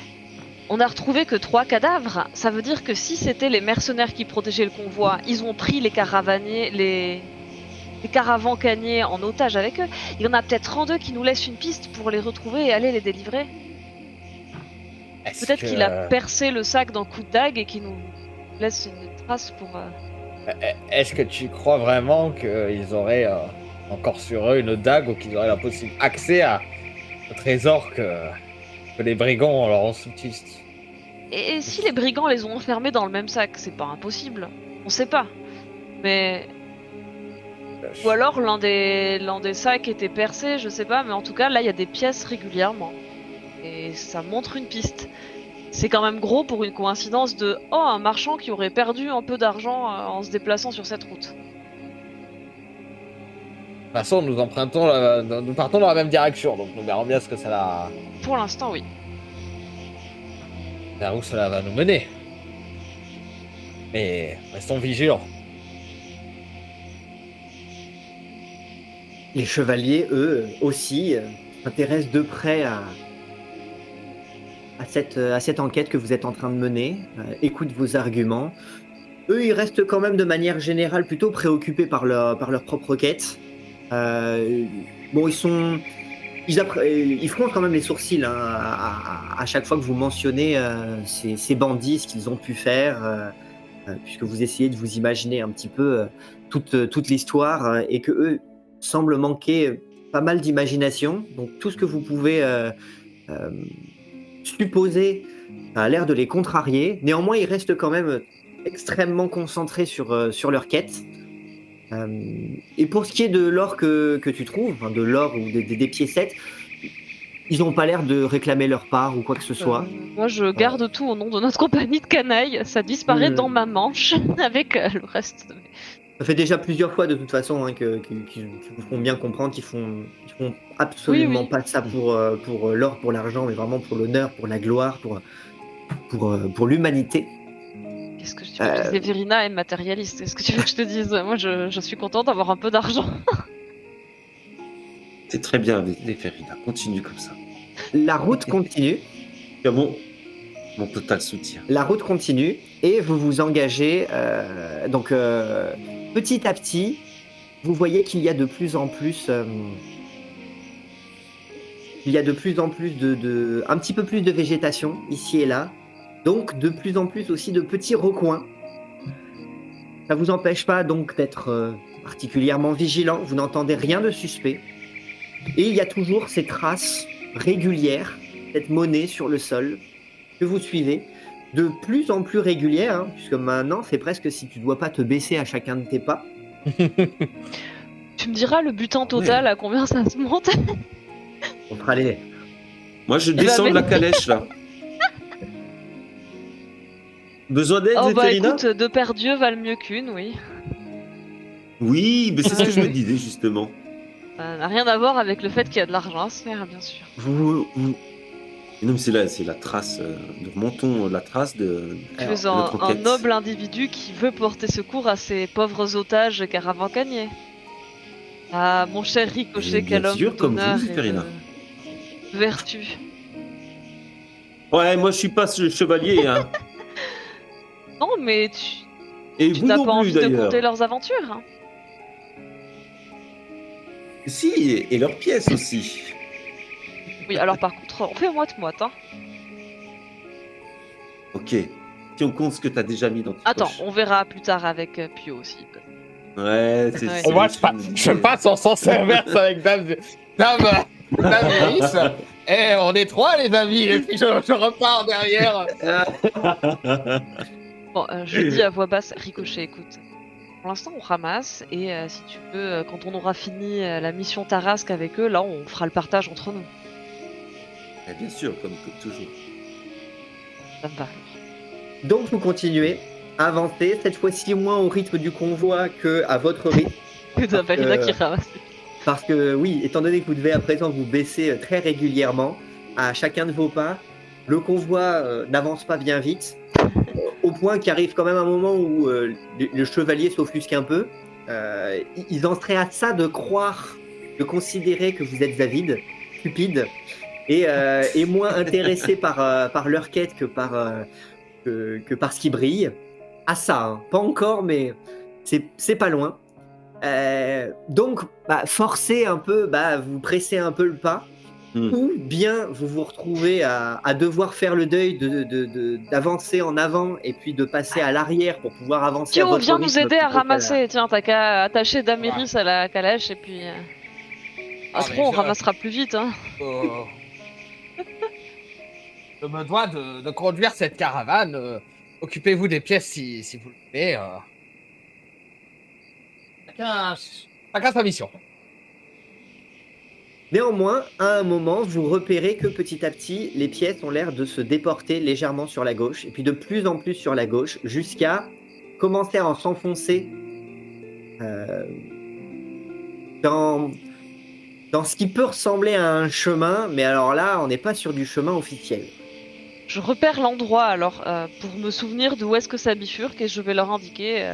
on a retrouvé que 3 cadavres. Ça veut dire que si c'était les mercenaires qui protégeaient le convoi, ils ont pris les caravaniers, les caravans-caniers en otage avec eux. Il y en a peut-être 32 qui nous laissent une piste pour les retrouver et aller les délivrer. Est-ce Peut-être qu'il a que, percé le sac d'un coup de dague et qu'il nous laisse une trace pour... est-ce que tu crois vraiment qu'ils auraient encore sur eux une dague ou qu'ils auraient la possible accès au trésor que les brigands leur ont sous-titré? Et si les brigands les ont enfermés dans le même sac, c'est pas impossible. On sait pas. Mais... Ou alors l'un des sacs était percé, je sais pas, mais en tout cas là il y a des pièces régulièrement. Et ça montre une piste. C'est quand même gros pour une coïncidence de oh, un marchand qui aurait perdu un peu d'argent en se déplaçant sur cette route. De toute façon, nous partons dans la même direction, donc nous verrons bien ce que Pour l'instant, oui. vers où cela va nous mener. Mais restons vigilants. Les chevaliers, eux, aussi, s'intéressent de près à cette enquête que vous êtes en train de mener, écoutent vos arguments. Eux, ils restent quand même de manière générale plutôt préoccupés par leur propre quête. Bon, ils froncent quand même les sourcils hein, à chaque fois que vous mentionnez ces bandits, ce qu'ils ont pu faire, puisque vous essayez de vous imaginer un petit peu toute l'histoire et que eux semblent manquer pas mal d'imagination. Donc tout ce que vous pouvez euh, supposer a l'air de les contrarier. Néanmoins, ils restent quand même extrêmement concentrés sur leur quête. Et pour ce qui est de l'or que tu trouves, enfin, de l'or ou des piécettes, ils n'ont pas l'air de réclamer leur part ou quoi que ce soit. Moi, je garde tout au nom de notre compagnie de canaille. Ça disparaît dans ma manche avec le reste. Ça fait déjà plusieurs fois de toute façon hein, qu'ils vous font bien comprendre qu'ils font Oui, absolument oui. pas ça pour l'or, pour l'argent, mais vraiment pour l'honneur, pour la gloire, pour l'humanité. Qu'est-ce que tu veux que je dise? Verina est matérialiste. Est-ce que tu veux que je te dise? Moi, je suis contente d'avoir un peu d'argent. C'est très bien, Verina. Continue comme ça. La route continue. Tu as mon total soutien. La route continue et vous vous engagez. Donc, petit à petit, vous voyez qu'il y a de plus en plus, un petit peu plus de végétation ici et là, donc de plus en plus aussi de petits recoins. Ça vous empêche pas donc d'être particulièrement vigilant, vous n'entendez rien de suspect. Et il y a toujours ces traces régulières, cette monnaie sur le sol que vous suivez, de plus en plus régulière, hein, puisque maintenant c'est presque si tu dois pas te baisser à chacun de tes pas. Tu me diras le butin total à combien ça se monte? On fera les... Moi, je descends de la calèche, là. Besoin d'aide, Oh bah Zéphérina? écoute, deux paires d'yeux valent mieux qu'une, oui. Oui, mais c'est ce que je me disais, justement. Ça n'a rien à voir avec le fait qu'il y a de l'argent à se faire, bien sûr. Non, mais c'est la trace. Nous remontons la trace de Tu es notre un enquête. noble individu qui veut porter secours à ces pauvres otages caravacaniers. Ah, mon cher Ricochet, Bien quel homme sûr, comme d'honneur vous, et Zéphérina. de vertu. Ouais, moi, je suis pas ce chevalier, hein. Non, mais Et tu vous n'as non pas plus, envie de d'ailleurs. compter leurs aventures, hein. Si, et leurs pièces aussi. Oui, alors par contre, on fait moite-moite, hein. Ok. Si on compte ce que t'as déjà mis dans tes Attends, poches. on verra plus tard avec Pio aussi. Ouais, c'est Ouais. c'est- Moi, c'est- je passe en sens inverse avec Dame Iris. Eh, on est trois, les amis, et puis je repars derrière. Bon, je dis à voix basse, Ricochet, écoute. Pour l'instant, on ramasse, et si tu veux, quand on aura fini la mission Tarasque avec eux, là, on fera le partage entre nous. Bien sûr, comme toujours. Ça me va. Donc vous continuez à avancer, cette fois-ci moins au rythme du convoi que à votre rythme. C'est Zafirina qui ramasse. Parce que oui, étant donné que vous devez à présent vous baisser très régulièrement à chacun de vos pas, le convoi n'avance pas bien vite, au point qu'il arrive quand même un moment où le chevalier s'offusque un peu. Ils en seraient à ça de croire, de considérer que vous êtes avide, stupide, et moins intéressé par leur quête que par ce qui brille. À ça, hein. Pas encore, mais c'est pas loin. Donc, forcez un peu, vous pressez un peu le pas, ou bien vous vous retrouvez à devoir faire le deuil d'avancer en avant et puis de passer à l'arrière pour pouvoir avancer à Pio, votre viens rythme nous aider à plutôt qu'à- ramasser. Tiens, t'as qu'à attacher Damiris à la calèche, et puis... Après, mais on je- ramassera plus vite, hein. Je me dois de conduire cette caravane. Occupez-vous des pièces si vous le voulez. Chacun sa mission. Néanmoins, à un moment, vous repérez que petit à petit, les pièces ont l'air de se déporter légèrement sur la gauche, et puis de plus en plus sur la gauche, jusqu'à commencer à s'enfoncer dans ce qui peut ressembler à un chemin, mais alors là, on n'est pas sur du chemin officiel. Je repère l'endroit, alors, pour me souvenir d'où est-ce que ça bifurque, et je vais leur indiquer...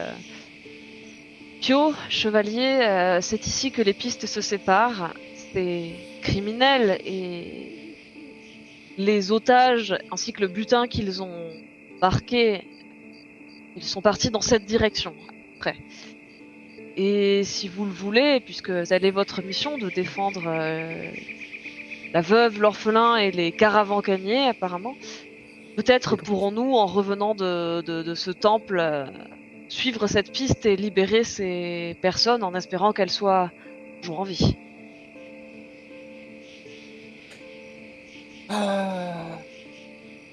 Pio, chevalier, c'est ici que les pistes se séparent. C'est criminel, et les otages ainsi que le butin qu'ils ont marqué, ils sont partis dans cette direction. Après. Et si vous le voulez, puisque telle est votre mission de défendre la veuve, l'orphelin et les caravancaniers apparemment, peut-être pourrons-nous, en revenant de ce temple, suivre cette piste et libérer ces personnes en espérant qu'elles soient toujours en vie.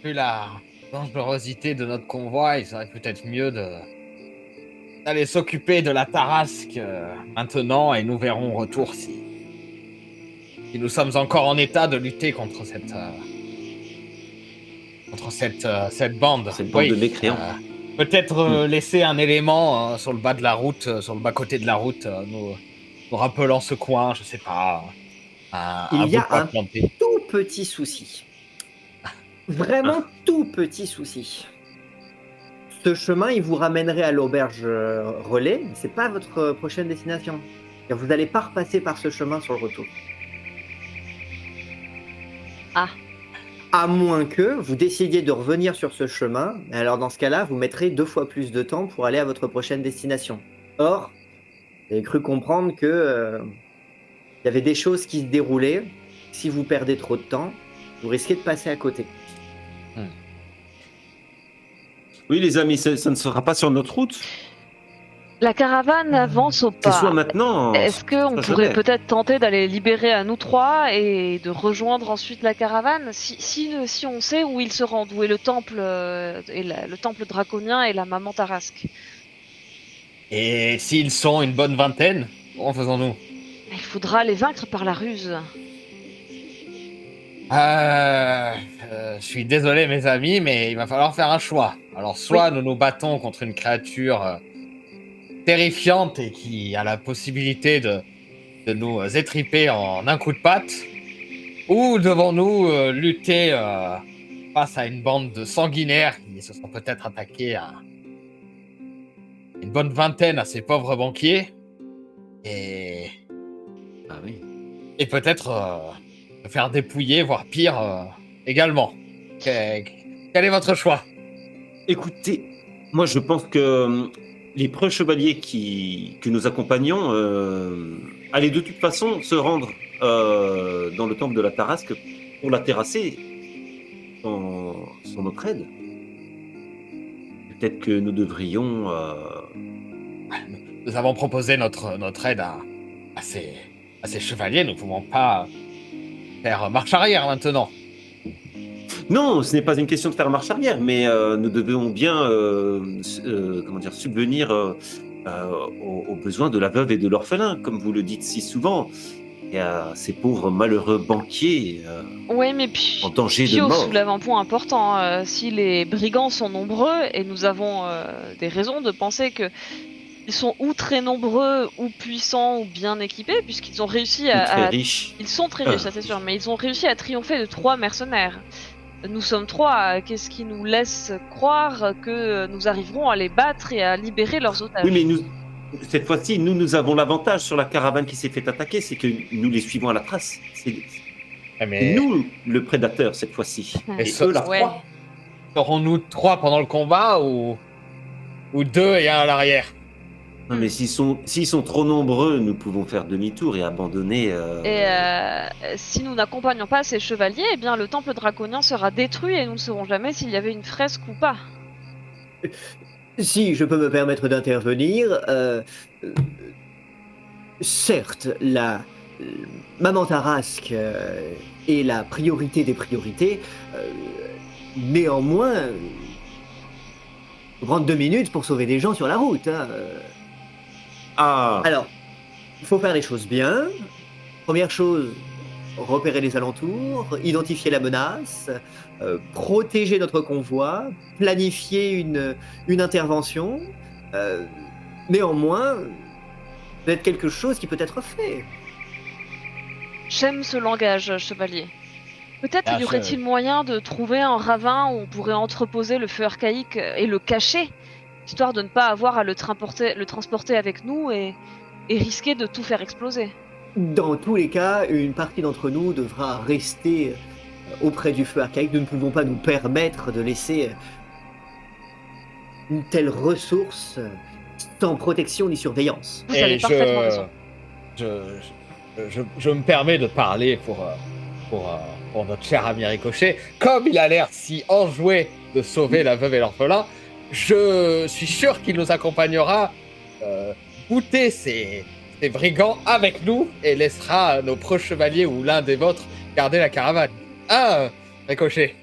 Vu la dangerosité de notre convoi, il serait peut-être mieux d'aller s'occuper de la Tarasque maintenant, et nous verrons au retour si nous sommes encore en état de lutter contre cette bande. Cette bande de mécréants. Peut-être laisser un élément sur le bas de la route, sur le bas côté de la route, nous rappelant ce coin, je sais pas. Il y a bout de un planté. tout petit souci. Vraiment tout petit souci. Ce chemin, il vous ramènerait à l'auberge Relais, mais c'est pas votre prochaine destination. Vous n'allez pas repasser par ce chemin sur le retour. Ah. À moins que vous décidiez de revenir sur ce chemin, alors dans ce cas-là, vous mettrez 2 fois plus de temps pour aller à votre prochaine destination. Or, J'ai cru comprendre que il y avait des choses qui se déroulaient. Si vous perdez trop de temps, vous risquez de passer à côté. Oui, les amis, ça ne sera pas sur notre route. La caravane avance au C'est soit pas. maintenant, Est-ce qu'on soit pourrait jamais. peut-être tenter d'aller libérer à nous trois et de rejoindre ensuite la caravane si on sait où ils se rendent, où est le temple, le temple draconien et la maman Tarasque. Et s'ils sont une bonne vingtaine, comment faisons-nous? Il faudra les vaincre par la ruse. Je suis désolé, mes amis, mais il va falloir faire un choix. Alors, soit nous nous battons contre une créature terrifiante et qui a la possibilité de nous étriper en un coup de patte, ou devons-nous lutter face à une bande de sanguinaires qui se sont peut-être attaqués à une bonne vingtaine à ces pauvres banquiers, et Ah oui. peut-être se faire dépouiller, voire pire également. Quel est votre choix? Écoutez, moi je pense que les preux chevaliers que nous accompagnons allaient de toute façon se rendre dans le temple de la Tarasque pour la terrasser sans notre aide. Peut-être que nous devrions... Nous avons proposé notre aide à ces chevaliers. Nous ne pouvons pas faire marche arrière maintenant. Non, ce n'est pas une question de faire marche arrière, mais nous devons bien subvenir aux besoins de la veuve et de l'orphelin, comme vous le dites si souvent, et à ces pauvres malheureux banquiers Oui, mais puis en danger de Pio mort. soulève un point important. Si les brigands sont nombreux, et nous avons des raisons de penser que ils sont ou très nombreux, ou puissants, ou bien équipés, puisqu'ils ont réussi Ou très à... riches. Ils sont très riches, ça c'est sûr, mais ils ont réussi à triompher de 3 mercenaires. Nous sommes 3, qu'est-ce qui nous laisse croire que nous arriverons à les battre et à libérer leurs otages? Oui, mais cette fois-ci, nous avons l'avantage sur la caravane qui s'est fait attaquer, c'est que nous les suivons à la trace. C'est Mais nous le prédateur cette fois-ci. Mais Et eux la ouais. proie. serons-nous 3 pendant le combat ou 2 et 1 à l'arrière? Non, mais s'ils sont trop nombreux, nous pouvons faire demi-tour et abandonner. Et si nous n'accompagnons pas ces chevaliers, eh bien le temple draconien sera détruit et nous ne saurons jamais s'il y avait une fresque ou pas. Si je peux me permettre d'intervenir, certes, la maman Tarasque est la priorité des priorités. Néanmoins, faut prendre 2 minutes pour sauver des gens sur la route. Hein. Ah, Alors, il faut faire les choses bien. Première chose, repérer les alentours, identifier la menace, protéger notre convoi, planifier une intervention. Néanmoins, peut-être quelque chose qui peut être fait. J'aime ce langage, chevalier. Peut-être Ah, y aurait-il moyen de trouver un ravin où on pourrait entreposer le feu archaïque et le cacher, histoire de ne pas avoir à le transporter avec nous et risquer de tout faire exploser. Dans tous les cas, une partie d'entre nous devra rester auprès du feu archaïque. Nous ne pouvons pas nous permettre de laisser une telle ressource sans protection ni surveillance. Vous avez parfaitement raison. Je me permets de parler pour notre cher ami Ricochet. Comme il a l'air si enjoué de sauver la veuve et l'orphelin, je suis sûr qu'il nous accompagnera goûter ces brigands avec nous et laissera nos proches chevaliers ou l'un des vôtres garder la caravane. Ah, Ricochet.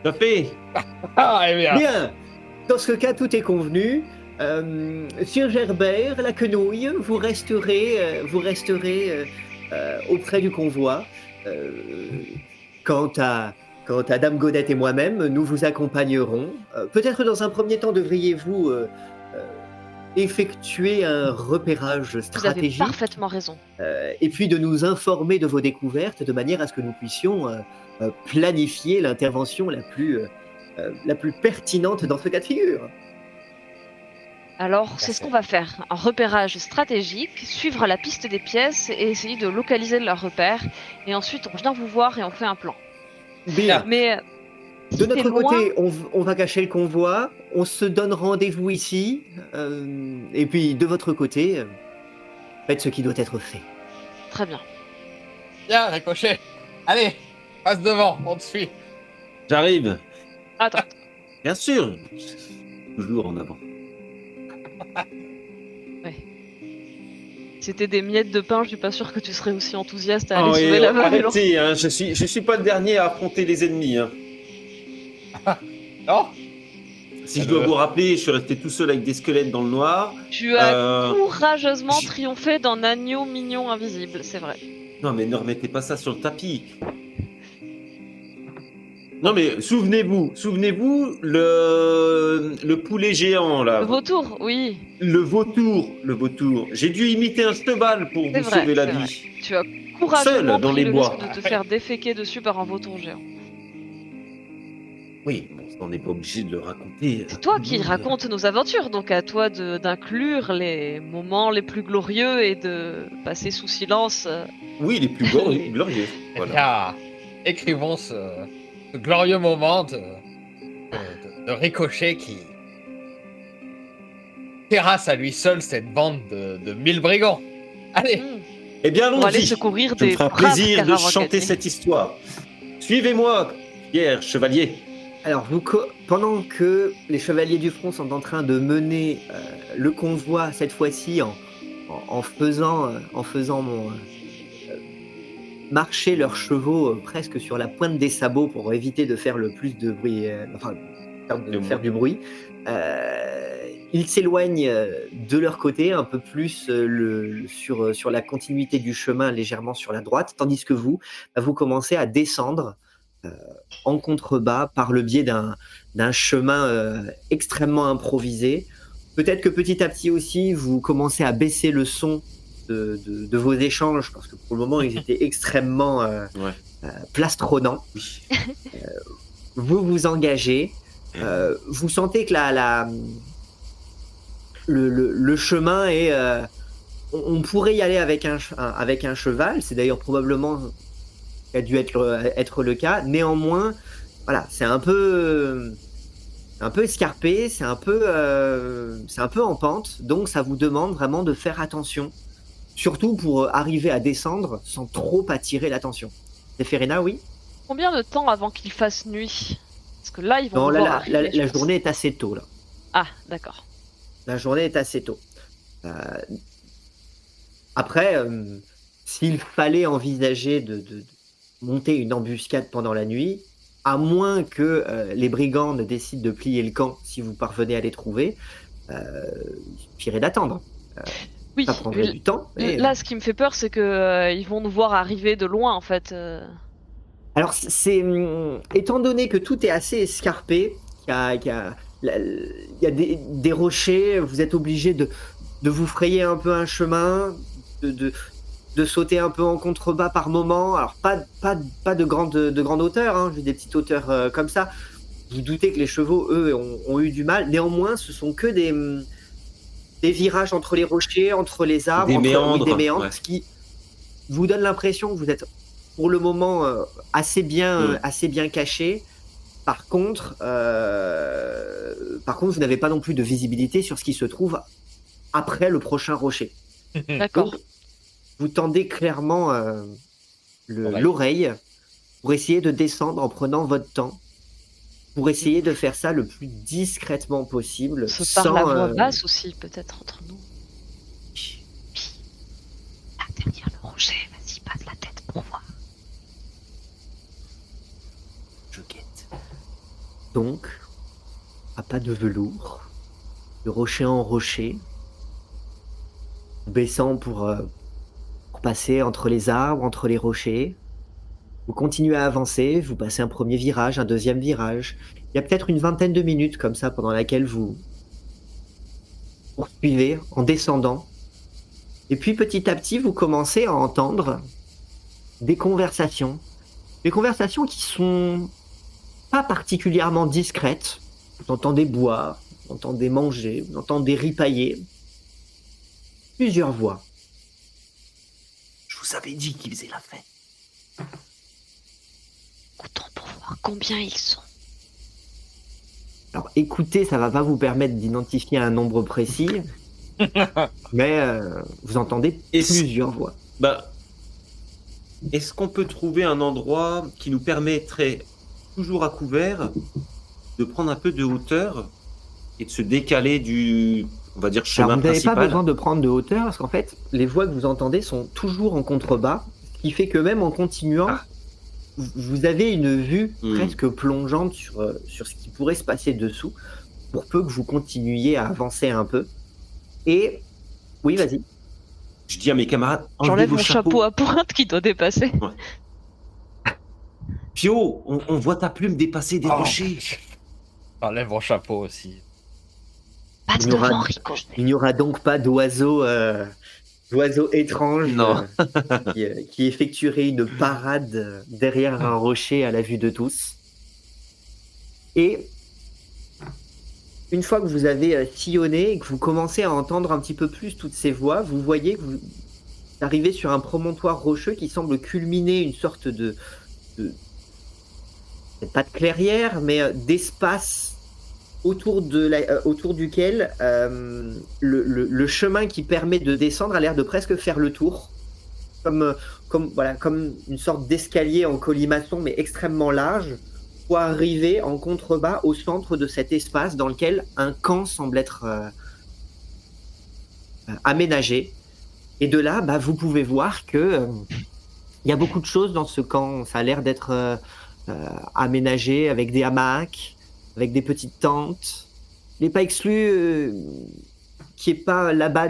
tout à fait. Ah, eh bien. Bien, dans ce cas, tout est convenu. Sir Gerbert, la quenouille, vous resterez auprès du convoi. Quant à Dame Godette et moi-même, nous vous accompagnerons. Peut-être dans un premier temps, devriez-vous effectuer un repérage Vous avez stratégique parfaitement raison. et puis de nous informer de vos découvertes de manière à ce que nous puissions planifier l'intervention la plus pertinente dans ce cas de figure. Alors, c'est ce qu'on va faire. Un repérage stratégique, suivre la piste des pièces et essayer de localiser leur repère. Et ensuite, on vient vous voir et on fait un plan. Bien. Mais De Si t'es notre loin, côté, on va cacher le convoi, on se donne rendez-vous ici, et puis de votre côté, faites ce qui doit être fait. très bien. Viens, Ricochet. Allez, passe devant, on te suit. J'arrive. Attends, Bien sûr. Toujours en avant. si c'était des miettes de pain, je suis pas sûr que tu serais aussi enthousiaste à aller Oh, sauver et la veuve et l'orphelin. arrêtez, hein, je suis pas le dernier à affronter les ennemis. Hein. Non? Si je dois vous rappeler, je suis resté tout seul avec des squelettes dans le noir. Tu as Euh, courageusement j- triomphé d'un agneau mignon invisible, c'est vrai. Non, mais ne remettez pas ça sur le tapis. Non, mais souvenez-vous, le poulet géant, là. Le vautour, oui, Le vautour. J'ai dû imiter un cheval pour c'est vous vrai, sauver la c'est vrai. vie. Tu as courageusement Seul dans pris les le bois. risque de te faire déféquer dessus par un vautour géant. Oui, bon, ça, on n'est pas obligé de le raconter. C'est toi qui racontes nos aventures, donc à toi d'inclure les moments les plus glorieux et de passer sous silence. Oui, les plus glorieux. Eh Voilà. bien, écrivons ce glorieux moment de Ricochet qui terrasse à lui seul cette bande de 1000 brigands. Allez, Hmm. Eh bien, Pour aller allons-y. secourir Ça me des fera braves plaisir de caravans chanter cassés. cette histoire. Suivez-moi, Pierre, chevalier. Alors, pendant que les chevaliers du front sont en train de mener le convoi, cette fois-ci en faisant marcher leurs chevaux presque sur la pointe des sabots pour éviter de faire le plus de bruit, faire du bruit, ils s'éloignent de leur côté un peu plus sur la continuité du chemin, légèrement sur la droite, tandis que vous commencez à descendre en contrebas par le biais d'un chemin extrêmement improvisé. Peut-être que petit à petit aussi, vous commencez à baisser le son de vos échanges, parce que pour le moment, ils étaient extrêmement plastronnants. Oui. Vous vous engagez. Vous sentez que le chemin est... on pourrait y aller avec un cheval. C'est d'ailleurs probablement qui a dû être le cas. Néanmoins, voilà, c'est un peu escarpé, c'est un peu en pente, donc ça vous demande vraiment de faire attention, surtout pour arriver à descendre sans trop attirer l'attention. Seferina, oui. Combien de temps avant qu'il fasse nuit? Parce que là, ils vont Non, devoir là, arriver, je la pense. journée est assez tôt là. Ah, d'accord. La journée est assez tôt. Après, s'il fallait envisager de monter une embuscade pendant la nuit, à moins que les brigands ne décident de plier le camp si vous parvenez à les trouver, il suffirait d'attendre. Oui, Ça prendrait du temps. Mais, là, ce qui me fait peur, c'est que ils vont nous voir arriver de loin, en fait. alors, étant donné que tout est assez escarpé, il y a des rochers, vous êtes obligé de vous frayer un peu un chemin, de sauter un peu en contrebas par moment. Alors, pas de grande hauteur, hein, juste des petites hauteurs comme ça. Vous doutez que les chevaux, eux, ont eu du mal. Néanmoins, ce sont que des virages entre les rochers, entre les arbres, Des méandres, méandres, ce qui vous donne l'impression que vous êtes pour le moment assez bien caché. Par contre, vous n'avez pas non plus de visibilité sur ce qui se trouve après le prochain rocher. D'accord. Donc, vous tendez clairement l'oreille pour essayer de descendre en prenant votre temps, pour essayer de faire ça le plus discrètement possible. On se parle à voix basse aussi, peut-être, entre nous. Là, derrière le rocher, vas-y, passe la tête pour voir. Je guette. Donc, à pas de velours, de rocher en rocher, baissant pour passer entre les arbres, entre les rochers. Vous continuez à avancer, vous passez un premier virage, un deuxième virage. Il y a peut-être une vingtaine de minutes comme ça pendant laquelle vous poursuivez en descendant. Et puis petit à petit, vous commencez à entendre des conversations. Des conversations qui sont pas particulièrement discrètes. Vous entendez boire, vous entendez manger, vous entendez ripailler. Plusieurs voix. Je vous avais dit qu'ils faisaient la fête. Écoutons pour voir combien ils sont. Alors, écoutez, ça va pas vous permettre d'identifier un nombre précis, mais vous entendez Est-ce- plusieurs voix. Bah, est-ce qu'on peut trouver un endroit qui nous permettrait, toujours à couvert, de prendre un peu de hauteur et de se décaler du, on va dire, Alors, chemin vous n'avez pas principal? besoin de prendre de hauteur, parce qu'en fait, les voix que vous entendez sont toujours en contrebas, ce qui fait que même en continuant, Ah. vous avez une vue Hmm. presque plongeante sur ce qui pourrait se passer dessous, pour peu que vous continuiez à avancer un peu. Et oui, vas-y. Je dis à mes camarades, enlevez J'enlève vos mon chapeaux. chapeau à pointe qui doit dépasser. Pio, on voit ta plume dépasser des Oh, rochers. J'enlève mon chapeau aussi. Passe Il y aura- devant, Ricochet. Il n'y aura donc pas d'oiseaux étranges Non. qui effectueraient une parade derrière un rocher à la vue de tous. Et une fois que vous avez sillonné et que vous commencez à entendre un petit peu plus toutes ces voix, vous voyez que vous arrivez sur un promontoire rocheux qui semble culminer une sorte de peut-être pas de clairière, mais d'espace autour duquel le chemin qui permet de descendre a l'air de presque faire le tour, comme une sorte d'escalier en colimaçon, mais extrêmement large, pour arriver en contrebas au centre de cet espace dans lequel un camp semble être aménagé. Et de là, vous pouvez voir que il y a beaucoup de choses dans ce camp. Ça a l'air d'être aménagé avec des hamacs, avec des petites tentes. Il n'est pas exclu qu'il n'y ait pas là-bas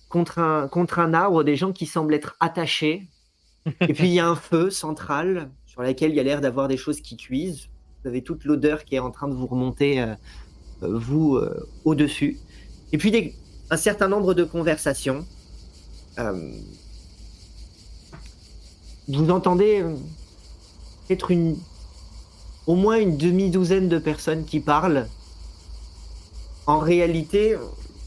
contre un arbre des gens qui semblent être attachés. Et puis il y a un feu central sur lequel il y a l'air d'avoir des choses qui cuisent. Vous avez toute l'odeur qui est en train de vous remonter, au-dessus. Et puis un certain nombre de conversations. Vous entendez peut-être au moins une demi-douzaine de personnes qui parlent. En réalité,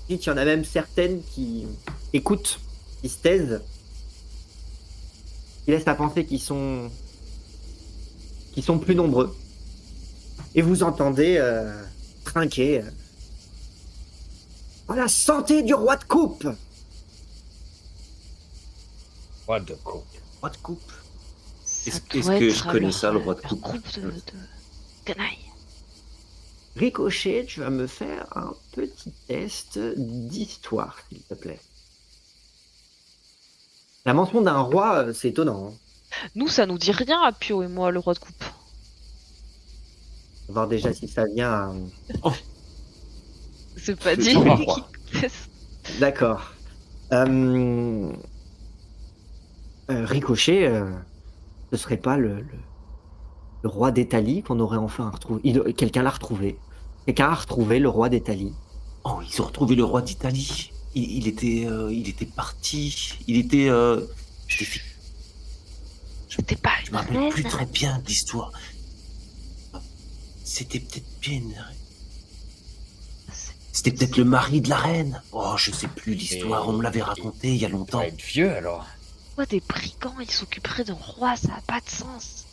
il y en a même certaines qui écoutent, qui se taisent, qui laissent à penser qu'ils sont plus nombreux. Et vous entendez trinquer. À la santé du roi de coupe! What the coupe. Roi de coupe. Ça Est-ce doit que être je connais leur- ça, le roi de leur coupe? groupe de canailles. Ricochet, tu vas me faire un petit test d'histoire, s'il te plaît. La mention d'un roi, c'est étonnant. Hein. Nous, ça nous dit rien à Pio et moi, le roi de coupe. On va voir déjà si ça vient. C'est pas Je dit. suis pas roi. D'accord. Ricochet, ce serait pas le roi d'Italie qu'on aurait enfin retrouvé. Quelqu'un l'a retrouvé. Quelqu'un a retrouvé le roi d'Italie. Oh, ils ont retrouvé le roi d'Italie. Il était parti. Il était. C'était pas Je une me rappelle plus reine. très bien de l'histoire. C'était peut-être bien. C'était peut-être le mari de la reine. Oh, je sais plus l'histoire. On me l'avait raconté il y a Il longtemps. doit être vieux alors. Pourquoi des brigands, ils s'occuperaient d'un roi, ça a pas de sens.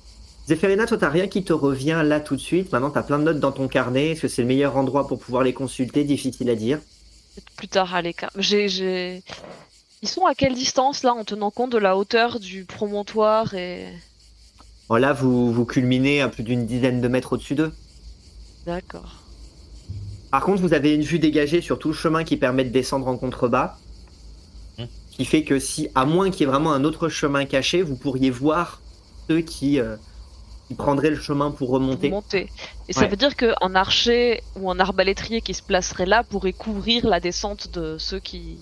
Zéphérina, toi, t'as rien qui te revient là tout de suite. Maintenant, t'as plein de notes dans ton carnet. Est-ce que c'est le meilleur endroit pour pouvoir les consulter? Difficile à dire. Peut-être plus tard à l'écart. Ils sont à quelle distance là, en tenant compte de la hauteur du promontoire et. Bon, là, vous culminez à plus d'une dizaine de mètres au-dessus d'eux. D'accord. Par contre, vous avez une vue dégagée sur tout le chemin qui permet de descendre en contrebas. Qui fait que à moins qu'il y ait vraiment un autre chemin caché, vous pourriez voir ceux qui prendraient le chemin pour remonter. Monter. Et ça Ouais. veut dire qu'un archer ou un arbalétrier qui se placerait là pourrait couvrir la descente de ceux qui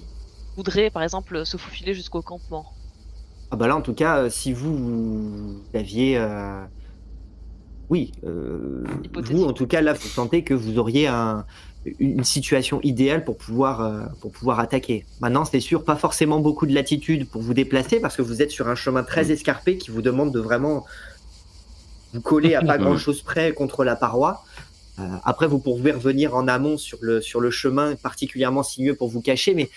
voudraient, par exemple, se faufiler jusqu'au campement. Ah bah là, en tout cas, si vous aviez... Oui, Hypothétique. vous, en tout cas, là, vous sentez que vous auriez une situation idéale pour pouvoir attaquer. Maintenant, c'est sûr, pas forcément beaucoup de latitude pour vous déplacer, parce que vous êtes sur un chemin très escarpé qui vous demande de vraiment vous coller à pas grand-chose près contre la paroi. Après, vous pouvez revenir en amont sur le chemin particulièrement sinueux pour vous cacher, mais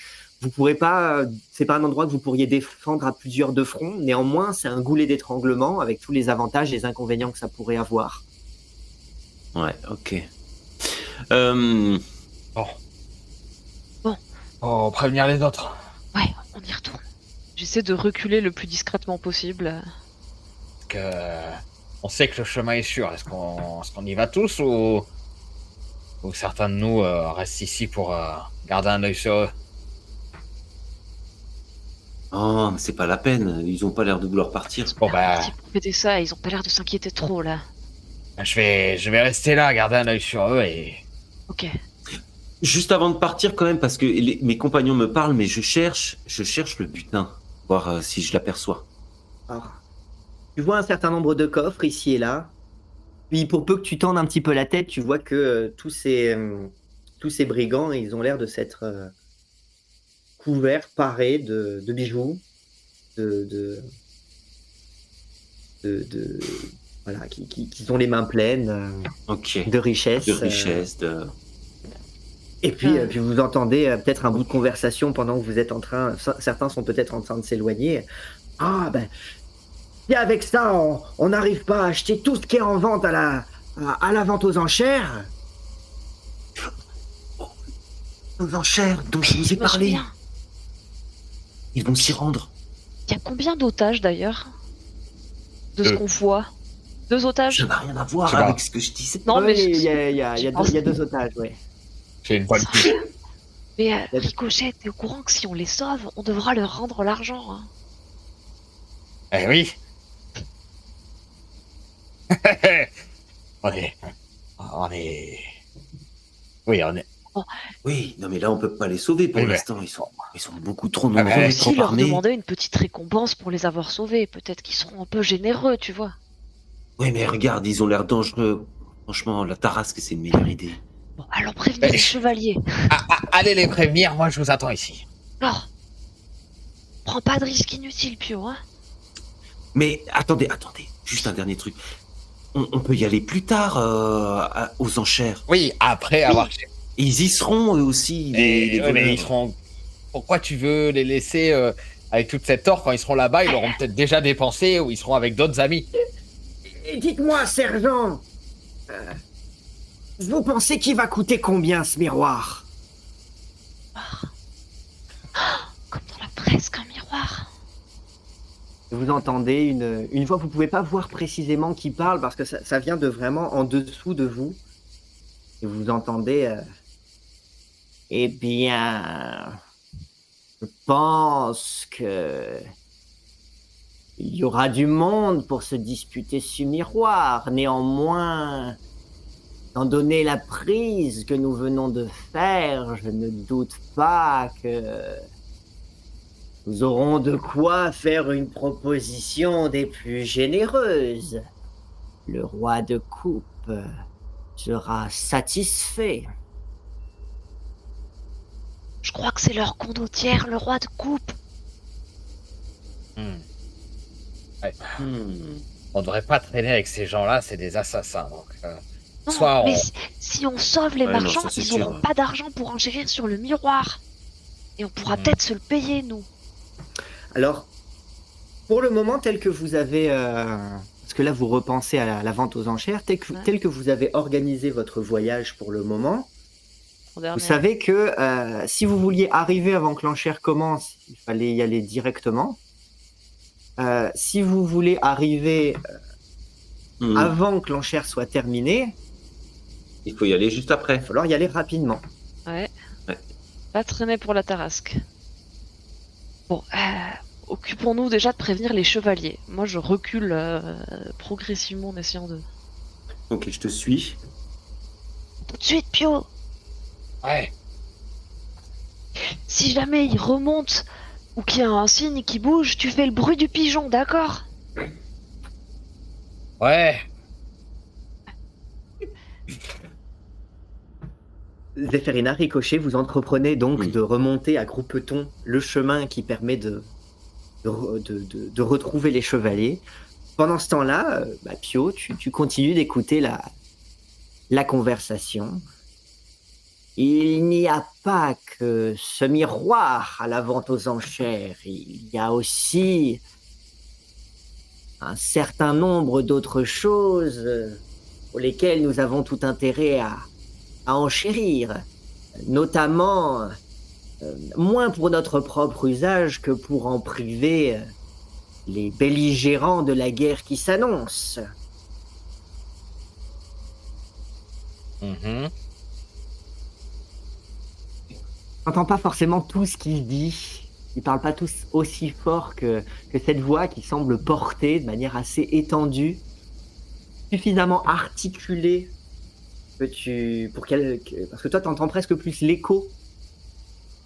vous pourrez pas. C'est pas un endroit que vous pourriez défendre à plusieurs de front. Néanmoins, c'est un goulet d'étranglement avec tous les avantages et les inconvénients que ça pourrait avoir. Ouais, ok. Euh, Oh, prévenir les autres. Ouais, on y retourne. J'essaie de reculer le plus discrètement possible. Parce que on sait que le chemin est sûr. Est-ce qu'on y va tous ou certains de nous restent ici pour garder un œil sur eux? Oh, mais c'est pas la peine. Ils ont pas l'air de vouloir partir. Bon bah, Parti pour fêter ça, ils ont pas l'air de s'inquiéter trop là. je vais rester là, garder un œil sur eux et Ok. Juste avant de partir, quand même, parce que mes compagnons me parlent, mais je cherche le butin, voir si je l'aperçois. Alors, tu vois un certain nombre de coffres ici et là. Puis pour peu que tu tendes un petit peu la tête, tu vois que tous ces brigands, ils ont l'air de s'être couverts, parés de bijoux, de, de, de- voilà, qui ont les mains pleines Ok. de richesses. De richesse, de... Et puis vous entendez peut-être un bout de conversation pendant que vous êtes en train. Certains sont peut-être en train de s'éloigner. Ah ben, si avec ça on n'arrive pas à acheter tout ce qui est en vente à la vente aux enchères. Aux enchères dont je vous ai Je me parlé. souviens. Ils vont s'y rendre. Il y a combien d'otages d'ailleurs? De ce Deux. qu'on voit? 2 otages? Ça n'a rien à voir Je sais pas. avec ce que je disais. Non, mais Oui, je- il y a pense- deux otages, ouais. j'ai une bonne plus. Mais Ricochet, t'es au courant que si on les sauve, on devra leur rendre l'argent. Hein. Eh oui. on est. Oui, on est. Oui, non mais là on peut pas les sauver pour Oui, mais- l'instant. Ils sont beaucoup trop Ah, nombreux, mais- trop Si leur armés. demander une petite récompense pour les avoir sauvés, peut-être qu'ils seront un peu généreux, tu vois. Oui, mais regarde, ils ont l'air dangereux. Franchement, la tarasque, c'est une meilleure idée. Bon, alors prévenez les chevaliers. Allez les prévenir, moi je vous attends ici. Alors, prends pas de risque inutile, Pio, hein. Mais attendez, juste un dernier truc. On peut y aller plus tard aux enchères. Oui, après avoir. Et ils y seront eux aussi. Les Ouais, mais voleurs. ils seront. Pourquoi tu veux les laisser avec toute cette or quand ils seront là-bas? Ils l'auront peut-être déjà dépensé ou ils seront avec d'autres amis. Et dites-moi, sergent, vous pensez qu'il va coûter combien ce miroir? Comme dans la presse, qu'un miroir. Vous entendez une voix, vous pouvez pas voir précisément qui parle parce que ça vient de vraiment en dessous de vous. Et vous entendez, eh bien, je pense que il y aura du monde pour se disputer ce miroir. Néanmoins, étant donné la prise que nous venons de faire, je ne doute pas que nous aurons de quoi faire une proposition des plus généreuses. Le roi de coupe sera satisfait. Je crois que c'est leur condottière, le roi de coupe. On devrait pas traîner avec ces gens-là, c'est des assassins. Donc, Non, soit mais on. si on sauve les Ouais, non, marchands, ça, c'est ils sûr. auront pas d'argent pour enchérir sur le miroir. Et on pourra Hmm. peut-être se le payer, nous. Alors, pour le moment, tel que vous avez... parce que là, vous repensez à la vente aux enchères, tel que vous avez organisé votre voyage pour le moment, vous savez que si vous vouliez arriver avant que l'enchère commence, il fallait y aller directement. Si vous voulez arriver avant que l'enchère soit terminée, Il faut y aller juste après. il va falloir y aller rapidement. Ouais. Ouais. Pas traîner pour la tarasque. Bon, occupons-nous déjà de prévenir les chevaliers. Moi, je recule progressivement en essayant de... Ok, je te suis. Tout de suite, Pio. Ouais. Si jamais il remonte ou qu'il y a un signe qui bouge, tu fais le bruit du pigeon, d'accord? Ouais. Zéphérina, Ricochet, vous entreprenez donc Oui. de remonter à groupeton le chemin qui permet de retrouver les chevaliers. Pendant ce temps-là, Pio, tu continues d'écouter la conversation. Il n'y a pas que ce miroir à la vente aux enchères, il y a aussi un certain nombre d'autres choses pour lesquelles nous avons tout intérêt à enchérir, notamment moins pour notre propre usage que pour en priver les belligérants de la guerre qui s'annonce. Mhm. J'entends pas forcément tout ce qu'il dit. Ils parlent pas tous aussi fort que cette voix qui semble porter de manière assez étendue, suffisamment articulée parce que toi t'entends presque plus l'écho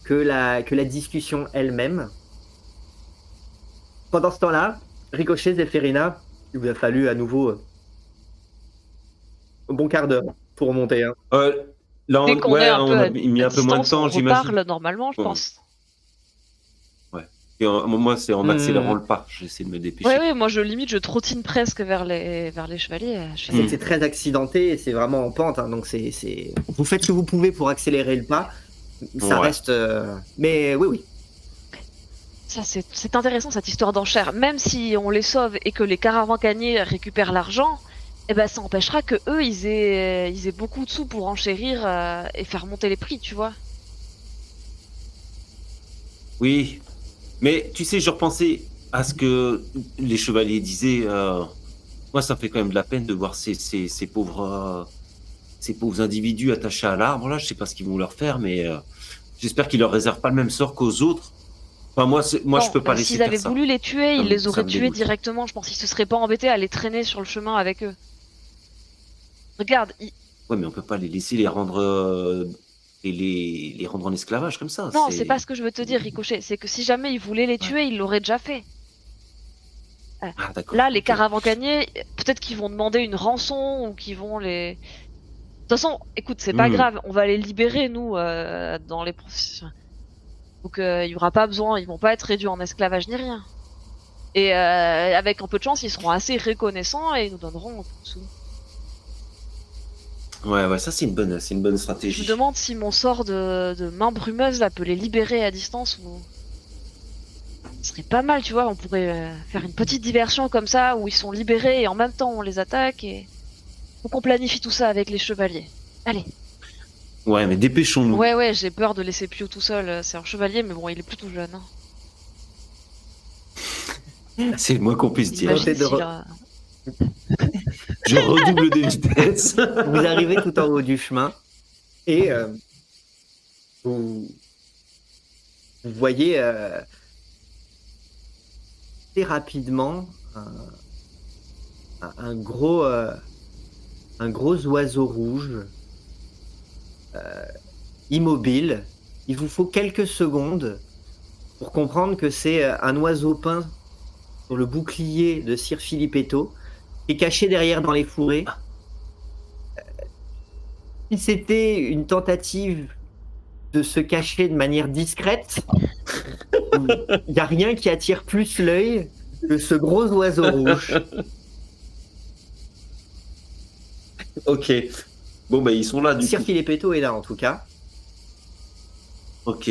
que la discussion elle-même. Pendant ce temps-là, Ricochet, Zéphérina, il vous a fallu à nouveau un bon quart d'heure pour monter. Hein. Là, Dès qu'on est un on peu a à mis un peu moins de distance, on temps, j'imagine. reparle normalement, je Bon. pense. Et moi, c'est en accélérant Hmm. le pas. J'essaie de me dépêcher. Ouais, moi je trottine presque vers les chevaliers. Je fais- C'est très accidenté et c'est vraiment en pente, hein, donc vous faites ce que vous pouvez pour accélérer le pas. Ça Ouais. reste, mais oui. Ça, c'est intéressant cette histoire d'enchère. Même si on les sauve et que les caravans-caniers récupèrent l'argent, eh ben, ça empêchera que eux ils aient beaucoup de sous pour enchérir et faire monter les prix, tu vois. Oui, mais tu sais, je repensais à ce que les chevaliers disaient. Moi, ça me fait quand même de la peine de voir ces pauvres individus attachés à l'arbre. Là, je sais pas ce qu'ils vont leur faire, mais j'espère qu'ils leur réservent pas le même sort qu'aux autres. Enfin, moi, je peux pas laisser S'ils faire avaient ça. voulu les tuer, Ça ils me- les ça auraient me tués dégoûte. directement. Je pense qu'ils se seraient pas embêtés à les traîner sur le chemin avec eux. Regarde, Ouais, mais on peut pas les laisser les rendre et les rendre en esclavage comme ça. non, c'est pas ce que je veux te dire, Ricochet. C'est que si jamais ils voulaient les tuer, ils l'auraient déjà fait. Ah, d'accord. Là, les Ok. caravans-caniers, peut-être qu'ils vont demander une rançon ou qu'ils vont les. De toute façon, écoute, c'est pas Hmm. grave, on va les libérer, nous, dans les donc il y aura pas besoin, ils vont pas être réduits en esclavage ni rien. Et avec un peu de chance, ils seront assez reconnaissants et ils nous donneront un peu de sous. Ouais, ça c'est une bonne Je me stratégie. demande si mon sort de main brumeuse là peut les libérer à distance ou. Ce serait pas mal, tu vois, on pourrait faire une petite diversion comme ça où ils sont libérés et en même temps on les attaque et. Faut qu'on planifie tout ça avec les chevaliers. Allez. Ouais, mais dépêchons-nous. Ouais, j'ai peur de laisser Pio tout seul. C'est un chevalier, mais bon, il est plutôt jeune. Hein. C'est le moins qu'on puisse dire. Imagine Tentez de s'il a- Je redouble de vitesse. Vous arrivez tout en haut du chemin et vous voyez assez rapidement un gros oiseau rouge immobile. Il vous faut quelques secondes pour comprendre que c'est un oiseau peint sur le bouclier de Sir Filippetto qui est caché derrière dans les fourrés. Si c'était une tentative de se cacher de manière discrète, il n'y a rien qui attire plus l'œil que ce gros oiseau rouge. Ok. Bon, bah, ils sont là, du Sir coup. Filippetto est là en tout cas. Ok.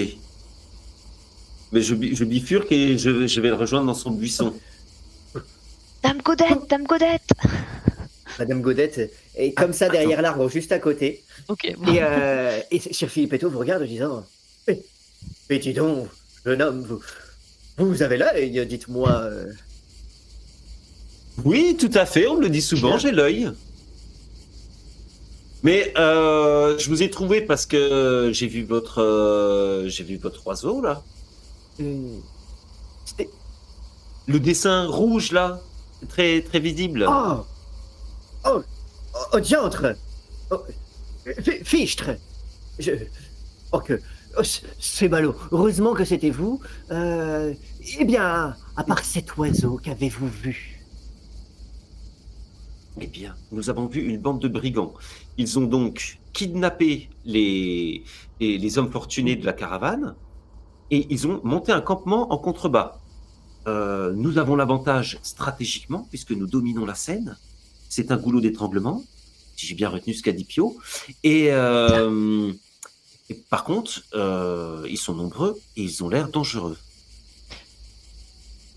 Mais je bifurque et je vais le rejoindre dans son buisson. Dame Godette. Madame Godette est comme ça derrière l'arbre juste à côté. Ok, bon. Et Sir Filippetto vous regarde en disant mais dis donc, jeune homme, vous avez l'œil, dites-moi. Oui, tout à fait, on me le dit souvent, j'ai l'œil. Mais je vous ai trouvé parce que j'ai vu votre oiseau, là. C'était- Le dessin rouge, là. C'est très, très visible. Oh, diantre! Oh, fichtre! C'est ballot. Heureusement que c'était vous. Eh bien, à part cet oiseau, qu'avez-vous vu? Eh bien, nous avons vu une bande de brigands. Ils ont donc kidnappé les hommes fortunés de la caravane et ils ont monté un campement en contrebas. Nous avons l'avantage stratégiquement puisque nous dominons la scène. C'est un goulot d'étranglement, si j'ai bien retenu ce qu'a dit Pio. Et par contre, ils sont nombreux et ils ont l'air dangereux.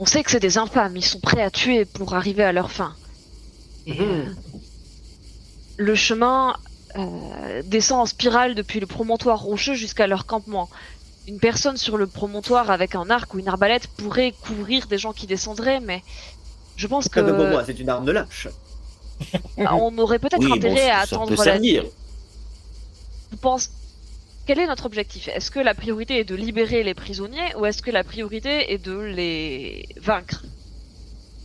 On sait que c'est des infâmes, ils sont prêts à tuer pour arriver à leur fin. Et, le chemin, descend en spirale depuis le promontoire rocheux jusqu'à leur campement. Une personne sur le promontoire avec un arc ou une arbalète pourrait couvrir des gens qui descendraient, mais je pense que Pour moi, c'est une arme de lâche. on aurait peut-être Oui, intérêt à ça attendre peut la servir. Je pense. Quel est notre objectif? Est-ce que la priorité est de libérer les prisonniers ou est-ce que la priorité est de les vaincre?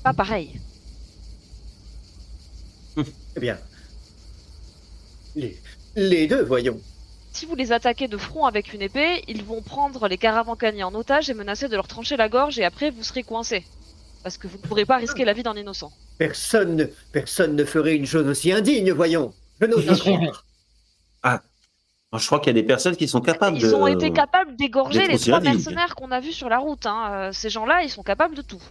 Pas pareil. Eh bien, les deux, voyons. Si vous les attaquez de front avec une épée, ils vont prendre les caravancaniers en otage et menacer de leur trancher la gorge et après vous serez coincés. Parce que vous ne pourrez pas risquer la vie d'un innocent. Personne ne ferait une chose aussi indigne, voyons. Je n'ose pas croire. Moi, je crois qu'il y a des personnes qui sont capables Ils ont été capables d'égorger d'être les aussi 3 indignes. mercenaires qu'on a vus sur la route. Hein. Ces gens-là, ils sont capables de tout.